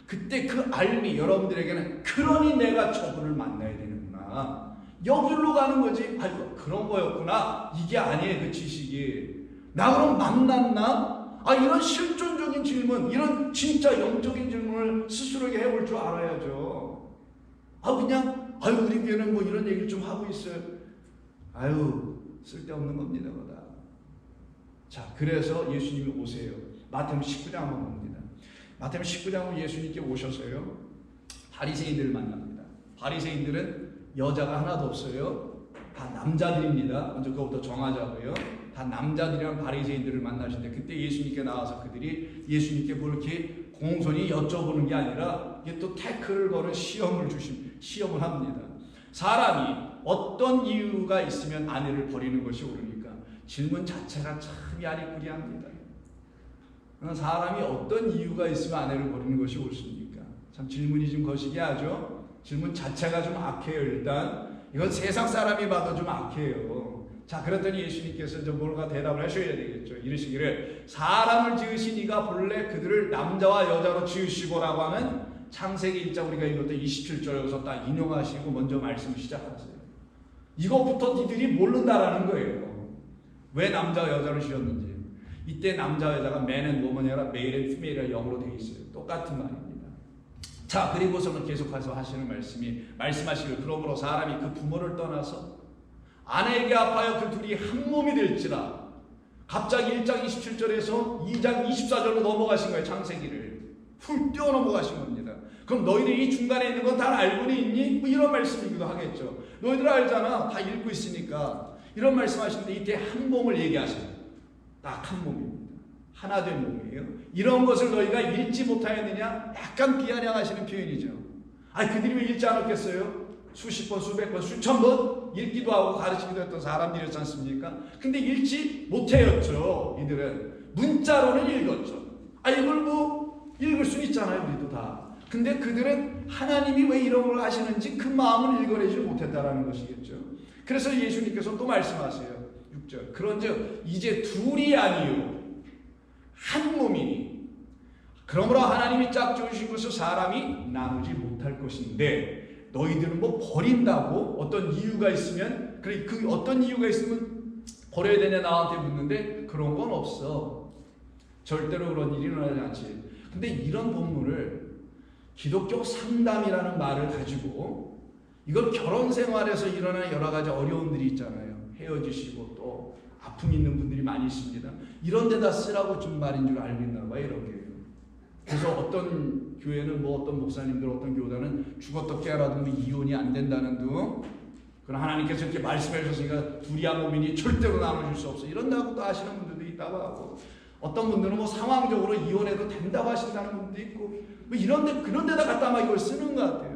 Speaker 1: 그때 그 알미 여러분들에게는 그러니 내가 저분을 만나야 되는구나. 여기로 가는 거지. 아이고 그런 거였구나. 이게 아니에요. 그 지식이. 나 그럼 만났나? 이런 실존적인 질문, 이런 진짜 영적인 질문을 스스로에게 해볼 줄 알아야죠. 그냥 우리 교회는 뭐 이런 얘기를 좀 하고 있어요. 쓸데없는 겁니다. 그다. 자, 그래서 예수님이 오세요. 마태복음 19장 한번 봅니다. 마태복음 19장은 예수님께 오셔서요. 바리새인들을 만납니다. 바리새인들은 여자가 하나도 없어요. 다 남자들입니다. 먼저 그거부터 정하자고요. 다 남자들이랑 바리새인들을 만나시는데 그때 예수님께 나와서 그들이 예수님께 뭐 이렇게 공손히 여쭤보는 게 아니라 이게 또 태클을 거는 시험을 합니다. 사람이 어떤 이유가 있으면 아내를 버리는 것이 옳으니까 질문 자체가 참 야리꾸리합니다. 사람이 어떤 이유가 있으면 아내를 버리는 것이 옳습니까? 참 질문이 좀 거시기하죠. 질문 자체가 좀 악해요. 일단 이건 세상 사람이 봐도 좀 악해요. 자, 그랬더니 예수님께서 좀 뭔가 대답을 하셔야 되겠죠. 이르시기를 사람을 지으신 이가 본래 그들을 남자와 여자로 지으시고라고 하는 창세기 1장 우리가 읽었던 27절에서 딱 인용하시고 먼저 말씀을 시작하세요. 이것부터 니들이 모른다라는 거예요. 왜 남자와 여자를 지었는지. 이때 남자와 여자가 man and woman이 아니라 male and female이라 영어로 되어 있어요. 똑같은 말입니다. 자, 그리고서는 계속해서 하시는 말씀하시길 그러므로 사람이 그 부모를 떠나서 아내에게 아파요. 그 둘이 한 몸이 될지라. 갑자기 1장 27절에서 2장 24절로 넘어가신 거예요. 창세기를 훌 뛰어 넘어가신 겁니다. 그럼 너희들이 이 중간에 있는 건 다 알고는 있니? 뭐 이런 말씀이기도 하겠죠. 너희들 알잖아. 다 읽고 있으니까. 이런 말씀하시는데 이때 한 몸을 얘기하세요. 딱 한 몸입니다. 하나 된 몸이에요. 이런 것을 너희가 읽지 못하였느냐? 약간 비아냥하시는 표현이죠. 그들이 왜 읽지 않았겠어요? 수십 번, 수백 번, 수천 번 읽기도 하고 가르치기도 했던 사람들이었지 않습니까? 근데 읽지 못하였죠. 이들은 문자로는 읽었죠. 이걸 뭐 읽을 수 있잖아요. 우리도 다. 근데 그들은 하나님이 왜 이런 걸 하시는지 그 마음을 읽어내지 못했다라는 것이겠죠. 그래서 예수님께서 또 말씀하세요. 6절. 그런즉 이제 둘이 아니요 한 몸이니 그러므로 하나님이 짝지으신 것을 사람이 나누지 못할 것인데 너희들은 뭐 버린다고 어떤 이유가 있으면 그래 그 어떤 이유가 있으면 버려야 되냐 나한테 묻는데 그런 건 없어. 절대로 그런 일이 일어나지 않지. 근데 이런 본문을 기독교 상담이라는 말을 가지고 이걸 결혼 생활에서 일어나는 여러 가지 어려움들이 있잖아요. 헤어지시고 또 아픔 있는 분들이 많이 있습니다. 이런 데다 쓰라고 준 말인 줄 알고 있나 봐요. 이렇게. 그래서 어떤 교회는 뭐 어떤 목사님들 어떤 교단은 죽었다 깨어나도 이혼이 안 된다는 등 그럼 하나님께서 이렇게 말씀해 주셨으니까 둘이 한 몸이니 절대로 나눠줄 수 없어. 이런다고 또 하시는 분들도 있다고 하고 어떤 분들은 뭐 상황적으로 이혼해도 된다고 하신다는 분도 있고 뭐 그런 데다 갖다 막 이걸 쓰는 것 같아요.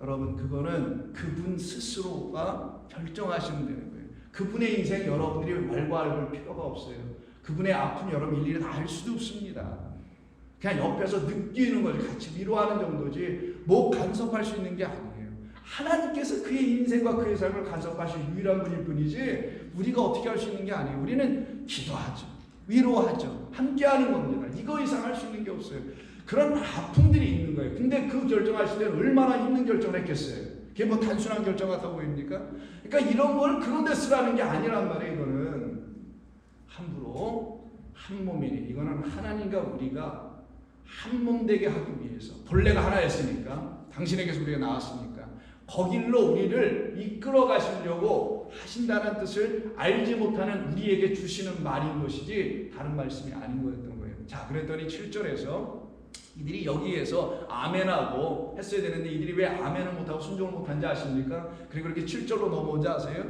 Speaker 1: 여러분 그거는 그분 스스로가 결정하시면 되는 거예요. 그분의 인생 여러분들이 왈가왈부할 필요가 없어요. 그분의 아픔 여러분 일일이 다 할 수도 없습니다. 그냥 옆에서 느끼는 거지 같이 위로하는 정도지 뭐 간섭할 수 있는 게 아니에요. 하나님께서 그의 인생과 그의 삶을 간섭하실 유일한 분일 뿐이지 우리가 어떻게 할 수 있는 게 아니에요. 우리는 기도하죠. 위로하죠. 함께하는 겁니다. 이거 이상 할 수 있는 게 없어요. 그런 아픔들이 있는 거예요. 근데 그 결정하실 때는 얼마나 힘든 결정을 했겠어요. 그게 뭐 단순한 결정 같아 보입니까? 그러니까 이런 걸 그런 데 쓰라는 게 아니란 말이에요. 이거는 함부로 한 몸이니 이거는 하나님과 우리가 한 몸 되게 하기 위해서 본래가 하나였으니까 당신에게서 우리가 나왔으니까 거길로 우리를 이끌어 가시려고 하신다는 뜻을 알지 못하는 우리에게 주시는 말인 것이지 다른 말씀이 아닌 거였던 거예요. 자, 그랬더니 7절에서 이들이 여기에서 아멘하고 했어야 되는데 이들이 왜 아멘을 못하고 순종을 못한지 아십니까? 그리고 이렇게 7절로 넘어오지 아세요?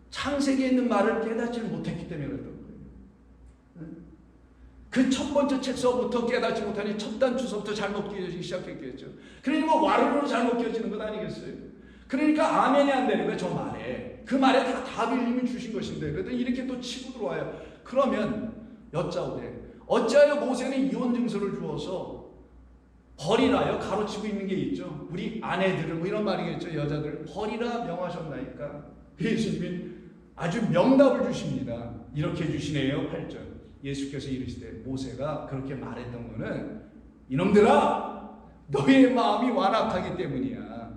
Speaker 1: 창세기에 있는 말을 깨닫지 못했기 때문에 그랬던 거예요. 그 첫 번째 책서부터 깨닫지 못하니 첫 단추서부터 잘못 끼어지기 시작했겠죠. 그러니 뭐 와르르 잘못 끼어지는 것 아니겠어요? 그러니까 아멘이 안 되는 거예요. 저 말에. 그 말에 다 답을 이미 주신 것인데 그랬더니 이렇게 또 치고 들어와요. 그러면 여짜오되 어찌하여 모세는 이혼 증서를 주어서 버리라요? 가로치고 있는 게 있죠. 우리 아내들을 뭐 이런 말이겠죠. 여자들 버리라 명하셨나이까? 예수님이 아주 명답을 주십니다. 이렇게 주시네요. 8절. 예수께서 이르시되 모세가 그렇게 말했던 거는 이놈들아 너희의 마음이 완악하기 때문이야.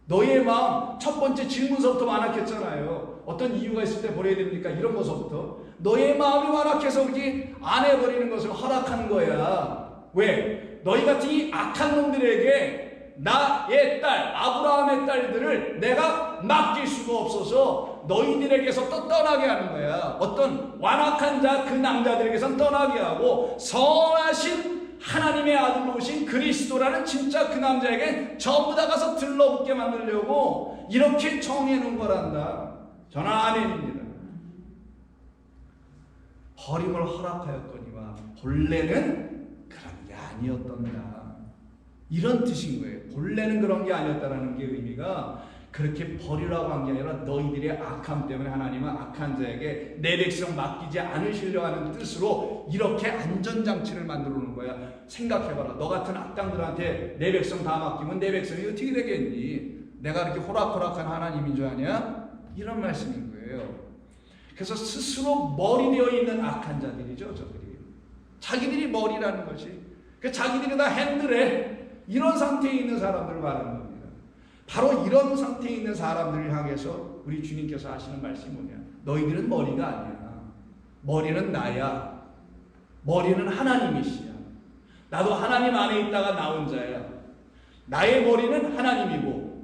Speaker 1: 너희의 마음 첫 번째 질문서부터 완악했잖아요. 어떤 이유가 있을 때 버려야 됩니까? 이런 것부터 너희의 마음이 완악해서 그렇게 안 해버리는 것을 허락한 거야. 왜? 너희 같은 이 악한 놈들에게 나의 딸 아브라함의 딸들을 내가 맡길 수가 없어서 너희들에게서 또 떠나게 하는 거야. 어떤 완악한 자 그 남자들에게서 떠나게 하고 선하신 하나님의 아들로 오신 그리스도라는 진짜 그 남자에게 전부 다 가서 들러붙게 만들려고 이렇게 정해놓은 거란다. 저는 아멘입니다. 버림을 허락하였거니와 본래는 그런 게 아니었던가. 이런 뜻인 거예요. 본래는 그런 게 아니었다라는 게 의미가 그렇게 버리라고 한 게 아니라 너희들의 악함 때문에 하나님은 악한 자에게 내 백성 맡기지 않으시려 하는 뜻으로 이렇게 안전장치를 만들어 놓은 거야. 생각해봐라. 너 같은 악당들한테 내 백성 다 맡기면 내 백성이 어떻게 되겠니? 내가 그렇게 호락호락한 하나님인 줄 아냐? 이런 말씀인 거예요. 그래서 스스로 머리 되어 있는 악한 자들이죠. 저들이. 자기들이 머리라는 것이. 자기들이 다 핸들해. 이런 상태에 있는 사람들을 말하는 겁니다. 바로 이런 상태에 있는 사람들을 향해서 우리 주님께서 하시는 말씀이 뭐냐? 너희들은 머리가 아니야. 머리는 나야. 머리는 하나님이시야. 나도 하나님 안에 있다가 나온 자야. 나의 머리는 하나님이고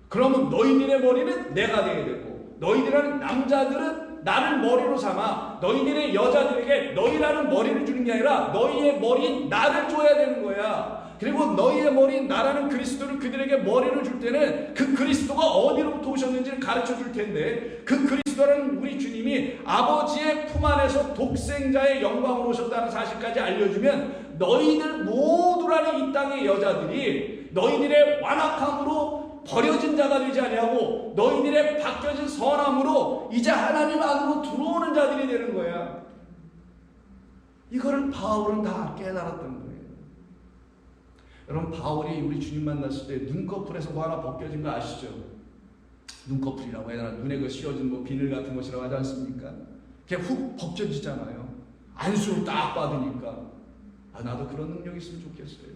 Speaker 1: 그러면 너희들의 머리는 내가 되어야 되고 너희들은 남자들은 나를 머리로 삼아 너희들의 여자들에게 너희라는 머리를 주는 게 아니라 너희의 머리인 나를 줘야 되는 거야. 그리고 너희의 머리인 나라는 그리스도를 그들에게 머리를 줄 때는 그 그리스도가 어디로부터 오셨는지를 가르쳐 줄 텐데 그 그리스도라는 우리 주님이 아버지의 품 안에서 독생자의 영광으로 오셨다는 사실까지 알려주면 너희들 모두라는 이 땅의 여자들이 너희들의 완악함으로 버려진 자가 되지 아니하고 너희들의 바뀌어진 선함으로 이제 하나님 안으로 들어오는 자들이 되는 거야. 이거를 바울은 다 깨달았던 거예요. 여러분, 바울이 우리 주님 만났을 때 눈꺼풀에서 뭐 하나 벗겨진 거 아시죠? 눈꺼풀이라고 해야 되나? 눈에 그 씌워진 뭐 비늘 같은 것이라고 하지 않습니까? 그게 훅 벗겨지잖아요. 안수를 딱 받으니까. 나도 그런 능력이 있으면 좋겠어요.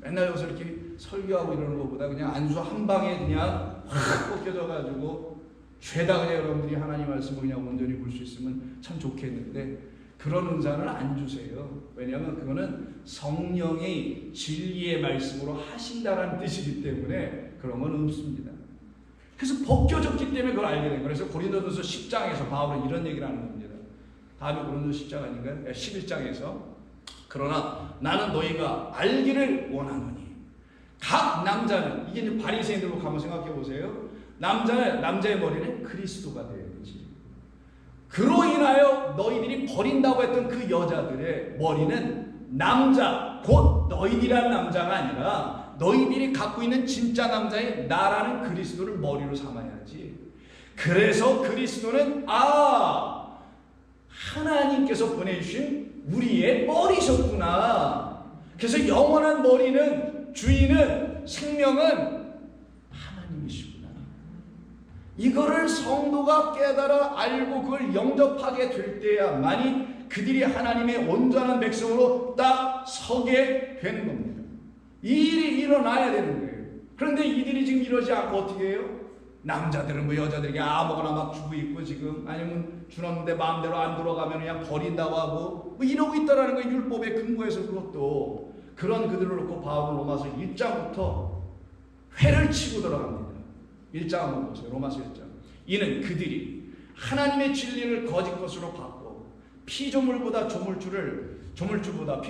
Speaker 1: 맨날 여기서 이렇게 설교하고 이러는 것보다 그냥 안수 한 방에 그냥 확 벗겨져가지고 죄다 그냥 여러분들이 하나님 말씀을 그냥 온전히 볼 수 있으면 참 좋겠는데, 그런 은사는 안 주세요. 왜냐하면 그거는 성령의 진리의 말씀으로 하신다라는 뜻이기 때문에 그런 건 없습니다. 그래서 벗겨졌기 때문에 그걸 알게 된 거예요. 그래서 고린도전서 10장에서 바울은 이런 얘기를 하는 겁니다. 다음에 고린도전서 10장 아닌가요? 11장에서 그러나 나는 너희가 알기를 원하노니 각 남자는, 이게 이제 바리새인들로 한번 생각해 보세요. 남자의 머리는 그리스도가 되어야지. 그로 인하여 너희들이 버린다고 했던 그 여자들의 머리는 남자, 곧 너희들이란 남자가 아니라 너희들이 갖고 있는 진짜 남자의 나라는 그리스도를 머리로 삼아야지. 그래서 그리스도는 하나님께서 보내주신 우리의 머리셨구나. 그래서 영원한 머리는, 주인은, 생명은 하나님이시구나. 이거를 성도가 깨달아 알고 그걸 영접하게 될 때야만이 그들이 하나님의 온전한 백성으로 딱 서게 되는 겁니다. 이 일이 일어나야 되는 거예요. 그런데 이들이 지금 이러지 않고 어떻게 해요? 남자들은 뭐 여자들에게 아무거나 막 주고 있고, 지금 아니면 주는데 마음대로 안 들어가면 그냥 버린다고 하고 뭐 이러고 있다라는 거예요. 율법의 근거에서. 그것도 그런 그들을 놓고 바울은 로마서 1장부터 회를 치고 들어갑니다. 1장 한번 보세요. 로마서 1장. 이는 그들이 하나님의 진리를 거짓 것으로 바꿔 피조물보다 조물주보다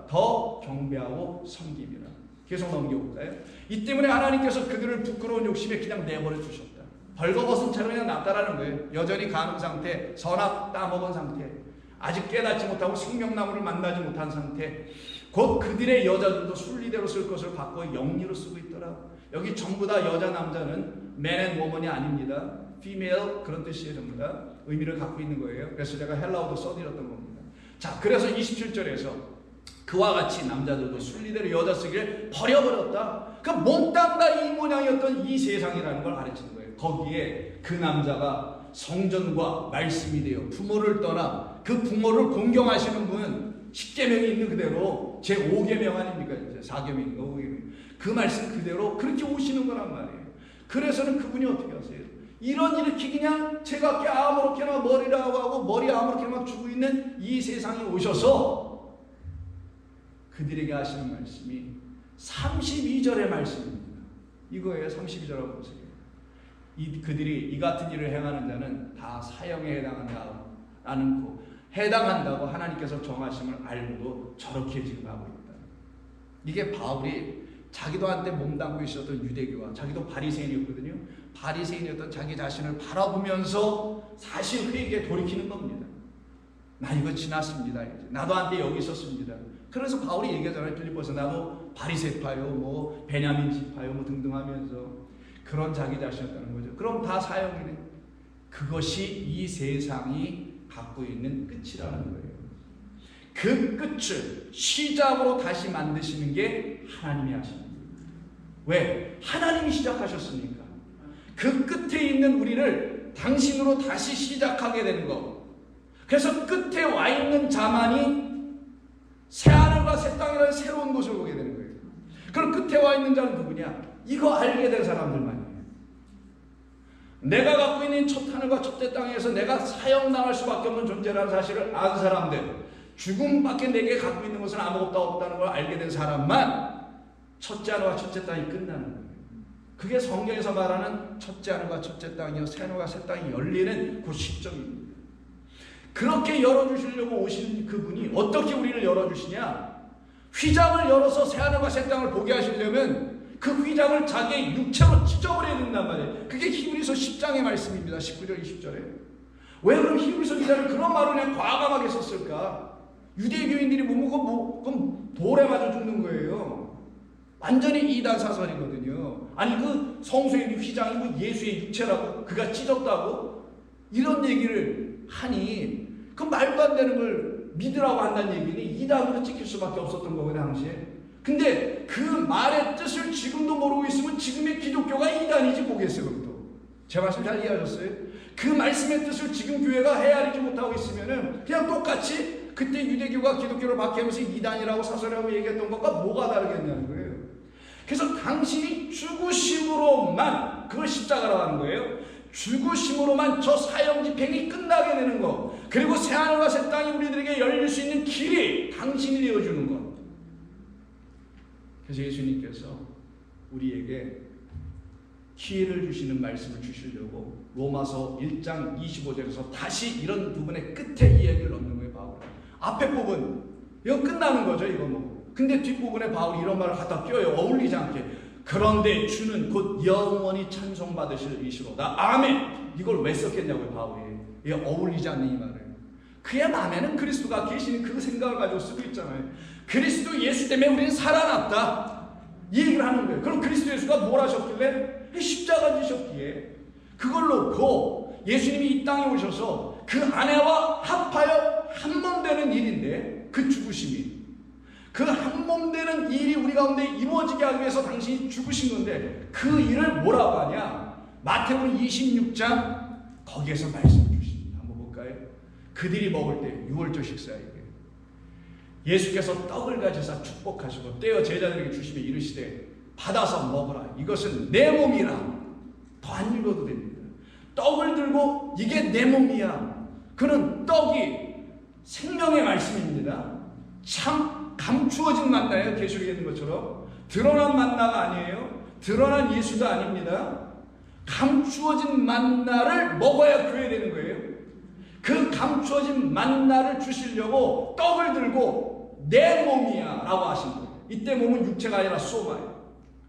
Speaker 1: 더 경배하고 섬김이라. 계속 넘겨볼까요? 이 때문에 하나님께서 그들을 부끄러운 욕심에 그냥 내버려 두셨다. 벌거벗은 채로 그냥 놨다라는 거예요. 여전히 간음 상태, 선악 따먹은 상태, 아직 깨닫지 못하고 생명나무를 만나지 못한 상태. 곧 그들의 여자들도 순리대로 쓸 것을 바꿔 영리로 쓰고 있더라. 여기 전부 다 여자 남자는 man and woman이 아닙니다. female, 그런 뜻이에요. 전부 다 의미를 갖고 있는 거예요. 그래서 제가 헬라어도 써드렸던 겁니다. 자, 그래서 27절에서 그와 같이 남자들도 순리대로 여자 쓰기를 버려버렸다. 그 몽땅 이 모양이었던 이 세상이라는 걸 가르치는 거예요. 거기에 그 남자가 성전과 말씀이 되어 부모를 떠나 그 부모를 공경하시는 분은 10계명이 있는 그대로 제5계명 아닙니까? 이제 4계명인가 5계명. 그 말씀 그대로 그렇게 오시는 거란 말이에요. 그래서는 그분이 어떻게 하세요? 이렇게 그냥 제가 아무렇게나 머리라고 하고 머리 아무렇게나 막 주고 있는 이 세상에 오셔서 그들에게 하시는 말씀이 32절의 말씀입니다. 이거예요. 32절하고 보세요. 그들이 이 같은 일을 행하는 자는 다 사형에 해당한다고 하나님께서 정하심을 알고도 저렇게 지금 하고 있다. 이게 바울이 자기도 한때 몸담고 있었던 유대교와, 자기도 바리새인이었거든요. 바리새인이었던 자기 자신을 바라보면서 사실 회개에 돌이키는 겁니다. 나 이거 지났습니다. 이제. 나도 한때 여기 있었습니다. 그래서 바울이 얘기하잖아요. 빌립보서 나도 바리새파요, 뭐 베냐민 지파요, 뭐 등등 하면서 그런 자기 자신이었다는 거죠. 그럼 다 사형이네. 그것이 이 세상이 갖고 있는 끝이라는 거예요. 그 끝을 시작으로 다시 만드시는 게 하나님이 하시는 거예요. 왜? 하나님이 시작하셨으니까. 그 끝에 있는 우리를 당신으로 다시 시작하게 되는 거. 그래서 끝에 와 있는 자만이 새하늘과 새 땅이라는 새로운 곳을 보게 되는 거예요. 그럼 끝에 와 있는 자는 누구냐? 이거 알게 된 사람들만이에요. 내가 갖고 있는 첫 하늘과 첫째 땅에서 내가 사형당할 수밖에 없는 존재라는 사실을 안 사람들, 죽음밖에 내게 갖고 있는 것은 아무것도 없다는 걸 알게 된 사람만 첫째 하늘과 첫째 땅이 끝나는 거예요. 그게 성경에서 말하는 첫째 하늘과 첫째 땅이요 새 하늘과 새 땅이 열리는 그 시점입니다. 그렇게 열어주시려고 오신 그분이 어떻게 우리를 열어주시냐? 휘장을 열어서 새 하늘과 새 땅을 보게 하시려면 그 휘장을 자기의 육체로 찢어버려야 된단 말이에요. 그게 히브리서 10장의 말씀입니다. 19절 20절에. 왜 그럼 히브리서 기자는 그런 말을 그냥 과감하게 썼을까? 유대교인들이 그럼 돌에 맞아 죽는 거예요. 완전히 이단 사설이거든요. 아니 그 성소의 휘장이 뭐 예수의 육체라고, 그가 찢었다고 이런 얘기를 하니 그 말도 안 되는 걸 믿으라고 한다는 얘기는 이단으로 찍힐 수밖에 없었던 거거든요. 당시에. 근데 그 말의 뜻을 지금도 모르고 있으면 지금의 기독교가 이단이지 뭐겠어요. 그것도. 제 말씀 잘 이해하셨어요? 그 말씀의 뜻을 지금 교회가 헤아리지 못하고 있으면은 그냥 똑같이 그때 유대교가 기독교를 박해하면서 이단이라고 사설이라고 얘기했던 것과 뭐가 다르겠냐는 거예요. 그래서 당신이 죽으심으로만, 그걸 십자가라고 하는 거예요. 죽으심으로만 저 사형 집행이 끝나게 되는 것, 그리고 새하늘과 새 땅이 우리들에게 열릴 수 있는 길이 당신이 되어주는 것. 그래서 예수님께서 우리에게 기회를 주시는 말씀을 주시려고 로마서 1장 25절에서 다시 이런 부분의 끝에 이야기를 넣는 거예요. 바울. 앞에 부분 이거 끝나는 거죠. 이거 뭐. 근데 뒷부분에 바울이 이런 말을 갖다 껴요. 어울리지 않게. 그런데 주는 곧 영원히 찬송받으실 이시로다. 아멘. 이걸 왜 썼겠냐고요. 바울이. 이게 어울리지 않는 이 말을. 그의 마음에는 그리스도가 계시는 그 생각을 가지고 쓰고 있잖아요. 그리스도 예수 때문에 우리는 살아났다. 이 얘기를 하는 거예요. 그럼 그리스도 예수가 뭘 하셨길래? 십자가 지셨기에 그걸 놓고 예수님이 이 땅에 오셔서 그 아내와 합하여 한 몸 되는 일인데, 그 죽으심이, 그 한 몸 되는 일이 우리 가운데 이루어지게 하기 위해서 당신이 죽으신 건데, 그 일을 뭐라고 하냐? 마태복음 26장 거기에서 말씀을 주십니다. 한번 볼까요? 그들이 먹을 때, 유월절 식사에 예수께서 떡을 가지사 축복하시고 떼어 제자들에게 주시며 이르시되 받아서 먹으라. 이것은 내 몸이라. 더 안 읽어도 됩니다. 떡을 들고 이게 내 몸이야. 그는 떡이 생명의 말씀입니다. 참 감추어진 만나예요. 계시록에 있는 것처럼. 드러난 만나가 아니에요. 드러난 예수도 아닙니다. 감추어진 만나를 먹어야 교회 되는 거예요. 그 감추어진 만나를 주시려고 떡을 들고 내 몸이야 라고 하신 거예요. 이때 몸은 육체가 아니라 소마예요.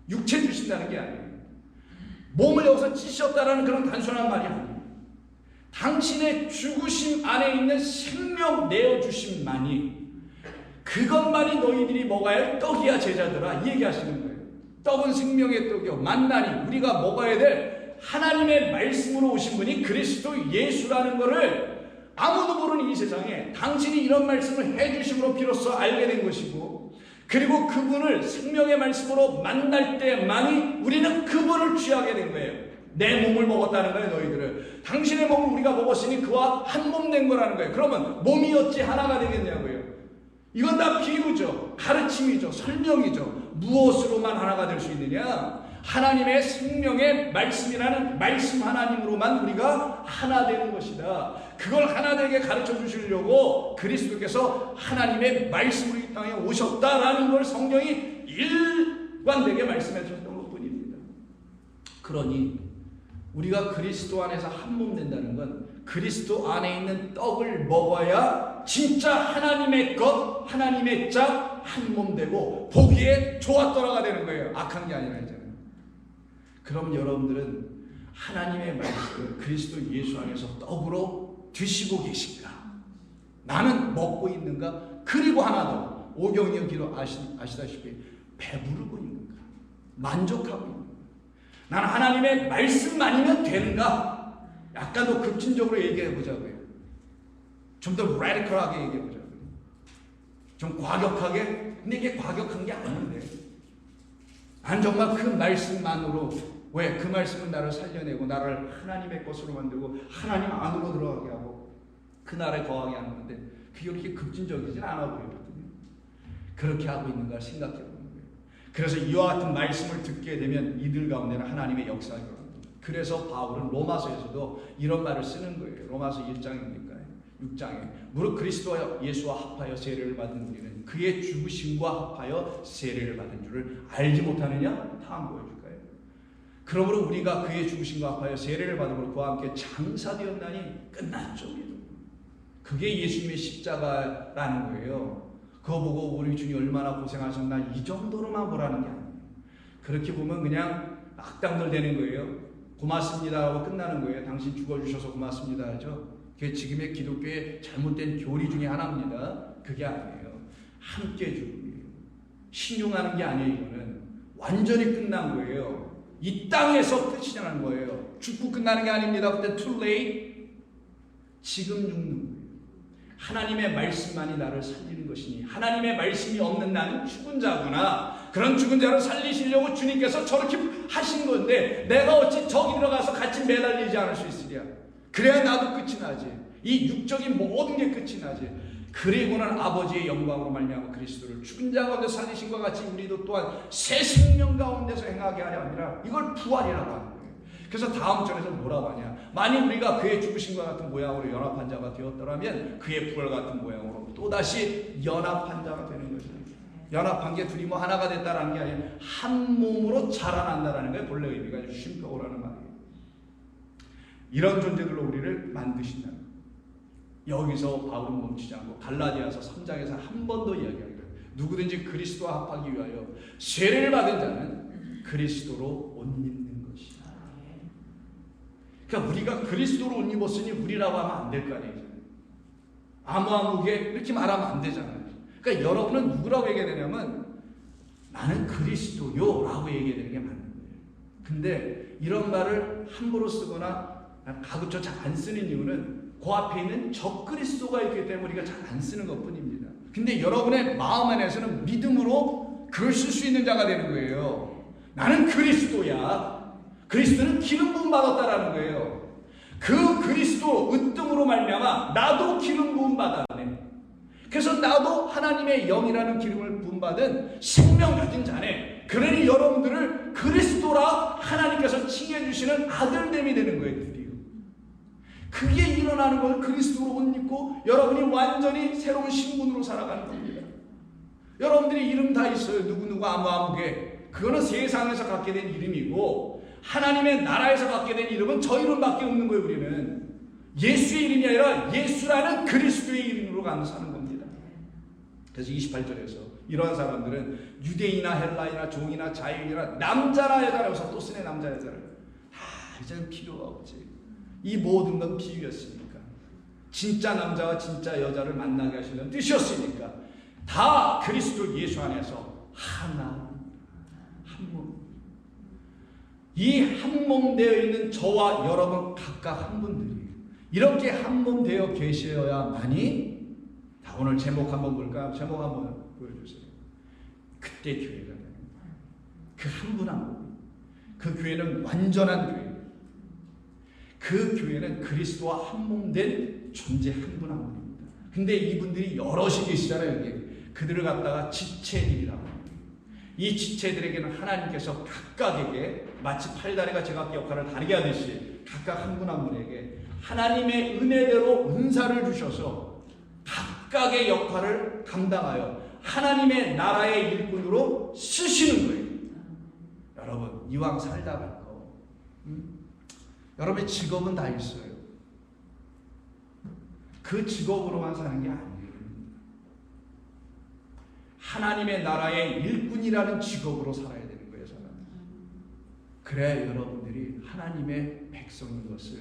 Speaker 1: 육체 주신다는 게 아니에요. 몸을 여기서 찢으셨다라는 그런 단순한 말이 아니에요. 당신의 죽으심 안에 있는 생명 내어주심만이, 그것만이 너희들이 먹어야 할 떡이야 제자들아, 이 얘기하시는 거예요. 떡은 생명의 떡이요 만나니 우리가 먹어야 될 하나님의 말씀으로 오신 분이 그리스도 예수라는 것을 아무도 모르는 이 세상에 당신이 이런 말씀을 해주심으로 비로소 알게 된 것이고, 그리고 그분을 생명의 말씀으로 만날 때만이 우리는 그분을 취하게 된 거예요. 내 몸을 먹었다는 거예요. 너희들을. 당신의 몸을 우리가 먹었으니 그와 한 몸 된 거라는 거예요. 그러면 몸이 어찌 하나가 되겠냐고요. 이건 다 비유죠. 가르침이죠. 설명이죠. 무엇으로만 하나가 될 수 있느냐? 하나님의 생명의 말씀이라는 말씀 하나님으로만 우리가 하나 되는 것이다. 그걸 하나 되게 가르쳐 주시려고 그리스도께서 하나님의 말씀으로 이 땅에 오셨다라는 걸 성경이 일관되게 말씀해 주셨던 것뿐입니다. 그러니 우리가 그리스도 안에서 한 몸 된다는 건 그리스도 안에 있는 떡을 먹어야 진짜 하나님의 것, 하나님의 짝 한 몸 되고 보기에 좋았더라가 되는 거예요. 악한 게 아니라 이제는. 그럼 여러분들은 하나님의 말씀을 그리스도 예수 안에서 떡으로 드시고 계신가? 나는 먹고 있는가? 그리고 하나 더, 오경이기로 아시다시피 배부르고 있는가? 만족하고 있는가? 나는 하나님의 말씀만이면 되는가? 약간 더 급진적으로 얘기해 보자고요. 좀 더 라디컬하게 얘기해 보자고요. 좀 과격하게. 근데 이게 과격한 게 아닌데, 난 정말 그 말씀만으로, 왜? 그 말씀은 나를 살려내고 나를 하나님의 것으로 만들고 하나님 안으로 들어가게 하고 그 나라에 거하게 하는 건데, 그게 그렇게 급진적이진 않아 보이거든요. 그렇게 하고 있는가 생각해 보는 거예요. 그래서 이와 같은 말씀을 듣게 되면 이들 가운데는 하나님의 역사가 일어납니다. 그래서 바울은 로마서에서도 이런 말을 쓰는 거예요. 로마서 1장입니까? 6장에 무릇 그리스도와 예수와 합하여 세례를 받은 우리는 그의 죽으심과 합하여 세례를 받은 줄을 알지 못하느냐? 다 안 보여줄까요? 그러므로 우리가 그의 죽으심과 합하여 세례를 받음으로 그와 함께 장사되었나니 끝났죠. 그게 예수님의 십자가라는 거예요. 그거 보고 우리 주님 얼마나 고생하셨나 이 정도로만 보라는 게 아니에요. 그렇게 보면 그냥 악당들 되는 거예요. 고맙습니다 하고 끝나는 거예요. 당신 죽어주셔서 고맙습니다 하죠. 그게 지금의 기독교의 잘못된 교리 중에 하나입니다. 그게 아니에요. 함께 죽음이에요. 신용하는 게 아니에요. 이거는 완전히 끝난 거예요. 이 땅에서 끝이라는 거예요. 죽고 끝나는 게 아닙니다. 그때 too late. 지금 죽는 거예요. 하나님의 말씀만이 나를 살리는 것이니 하나님의 말씀이 없는 나는 죽은 자구나. 그런 죽은 자를 살리시려고 주님께서 저렇게 하신 건데 내가 어찌 저기 들어가서 같이 매달리지 않을 수 있으랴. 그래야 나도 끝이 나지. 이 육적인 모든 게 끝이 나지. 그리고는 아버지의 영광으로 말미암아 그리스도를 죽은 자 가운데 살리신 것 같이 우리도 또한 새 생명 가운데서 행하게 하려 함이라. 이걸 부활이라고 하는 거예요. 그래서 다음 절에서 뭐라고 하냐. 만일 우리가 그의 죽으신 것 같은 모양으로 연합한 자가 되었더라면 그의 부활 같은 모양으로 또다시 연합한 자가 되는 것이다. 연합한 게 둘이 뭐 하나가 됐다라는 게 아니라 한 몸으로 자라난다라는 게 본래 의미가 쉼표고 하는 말이에요. 이런 존재들로 우리를 만드신다는 거예요. 여기서 바울은 멈추지 않고 갈라디아서 3장에서 한 번 더 이야기하기를 누구든지 그리스도와 합하기 위하여 세례를 받은 자는 그리스도로 옷 입는 것이다. 그러니까 우리가 그리스도로 옷 입었으니 우리라고 하면 안 될 거 아니에요. 아무게 이렇게 말하면 안 되잖아요. 그러니까 여러분은 누구라고 얘기해야 되냐면 나는 그리스도요 라고 얘기해야 되는 게 맞는 거예요. 근데 이런 말을 함부로 쓰거나 가급적 잘 안 쓰는 이유는 그 앞에 있는 적그리스도가 있기 때문에 우리가 잘 안 쓰는 것 뿐입니다. 근데 여러분의 마음 안에서는 믿음으로 그걸 쓸 수 있는 자가 되는 거예요. 나는 그리스도야. 그리스도는 기름 부음 받았다라는 거예요. 그 그리스도 으뜸으로 말미암아 나도 기름 부음 받았네. 그래서 나도 하나님의 영이라는 기름을 부음받은 생명 가진 자네. 그러니 여러분들을 그리스도라 하나님께서 칭해 주시는 아들됨이 되는 거예요. 드디어 그게 일어나는 걸 그리스도로 옷 입고 여러분이 완전히 새로운 신분으로 살아가는 겁니다. 여러분들이 이름 다 있어요. 누구누구 아무게. 그거는 세상에서 갖게 된 이름이고 하나님의 나라에서 갖게 된 이름은 저 이름밖에 없는 거예요. 우리는 예수의 이름이 아니라 예수라는 그리스도의 이름으로 사는 겁니다. 그래서 28절에서 이러한 사람들은 유대인이나 헬라이나 종이나 자유인이나 남자나 여자라고서 또 쓰네. 남자 여자를 이제는 필요가 없지. 이 모든 건 비유였으니까 진짜 남자와 진짜 여자를 만나게 하시는 뜻이었으니까 다 그리스도 예수 안에서 하나 한 몸. 이 한 몸 되어 있는 저와 여러분 각각 한 분들이 이렇게 한 몸 되어 계셔야만이 자, 오늘 제목 한번 볼까요? 제목 한번 보여주세요. 그때 교회가 되는 거예요. 그 한 분 한 분. 그 교회는 완전한 교회. 그 교회는 그리스도와 한 몸 된 존재 한 분 한 분입니다. 근데 이분들이 여럿이 계시잖아요. 여기. 그들을 갖다가 지체들이라고 합니다. 이 지체들에게는 하나님께서 각각에게 마치 팔다리가 제각기 역할을 다르게 하듯이 각각 한 분 한 분에게 하나님의 은혜대로 은사를 주셔서 각각의 역할을 감당하여 하나님의 나라의 일꾼으로 쓰시는 거예요. 여러분 이왕 살다 갈 거 여러분의 직업은 다 있어요. 그 직업으로만 사는 게 아니에요. 하나님의 나라의 일꾼이라는 직업으로 살아야 되는 거예요. 사람은. 그래야 여러분들이 하나님의 백성인 것을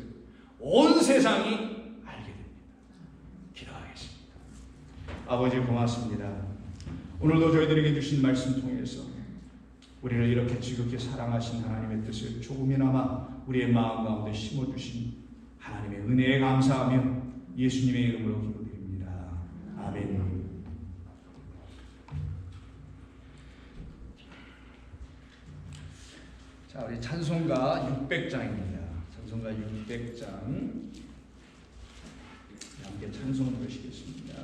Speaker 1: 온 세상이 알게 됩니다. 기도하겠습니다. 아버지 고맙습니다. 오늘도 저희들에게 주신 말씀 통해서 우리를 이렇게 지극히 사랑하신 하나님의 뜻을 조금이나마 우리의 마음 가운데 심어주신 하나님의 은혜에 감사하며 예수님의 이름으로 기도드립니다. 아멘. 자, 우리 찬송가 600장입니다. 찬송가 600장 함께 찬송을 부르시겠습니다.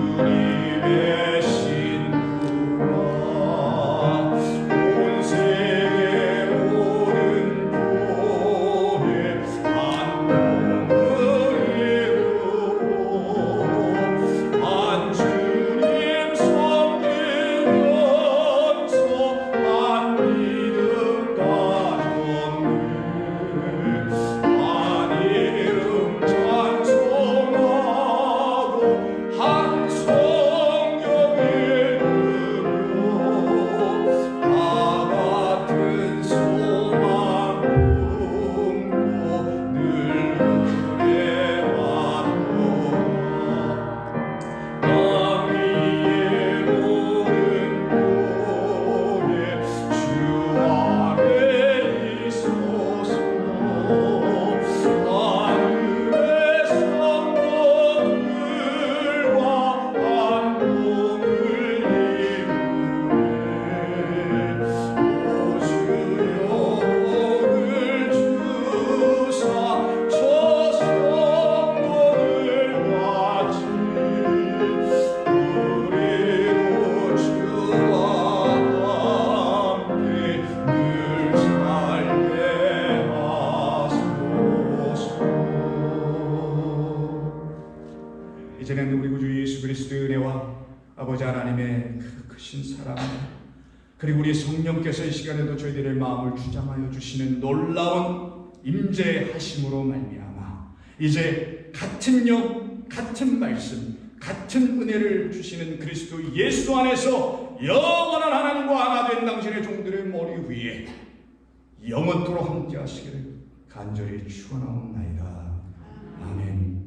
Speaker 2: 주님의 신
Speaker 1: 이제는 우리 구주 예수 그리스도의 은혜와 아버지 하나님의 그 크신 사랑, 그리고 우리 성령께서 이 시간에도 저희들의 마음을 주장하여 주시는 놀라운 임재하심으로 말미암아 이제 같은 영, 같은 말씀, 같은 은혜를 주시는 그리스도 예수 안에서 영원한 하나님과 하나 된 당신의 종들의 머리 위에 영원토록 함께 하시기를 간절히 축원하옵나이다. 아멘.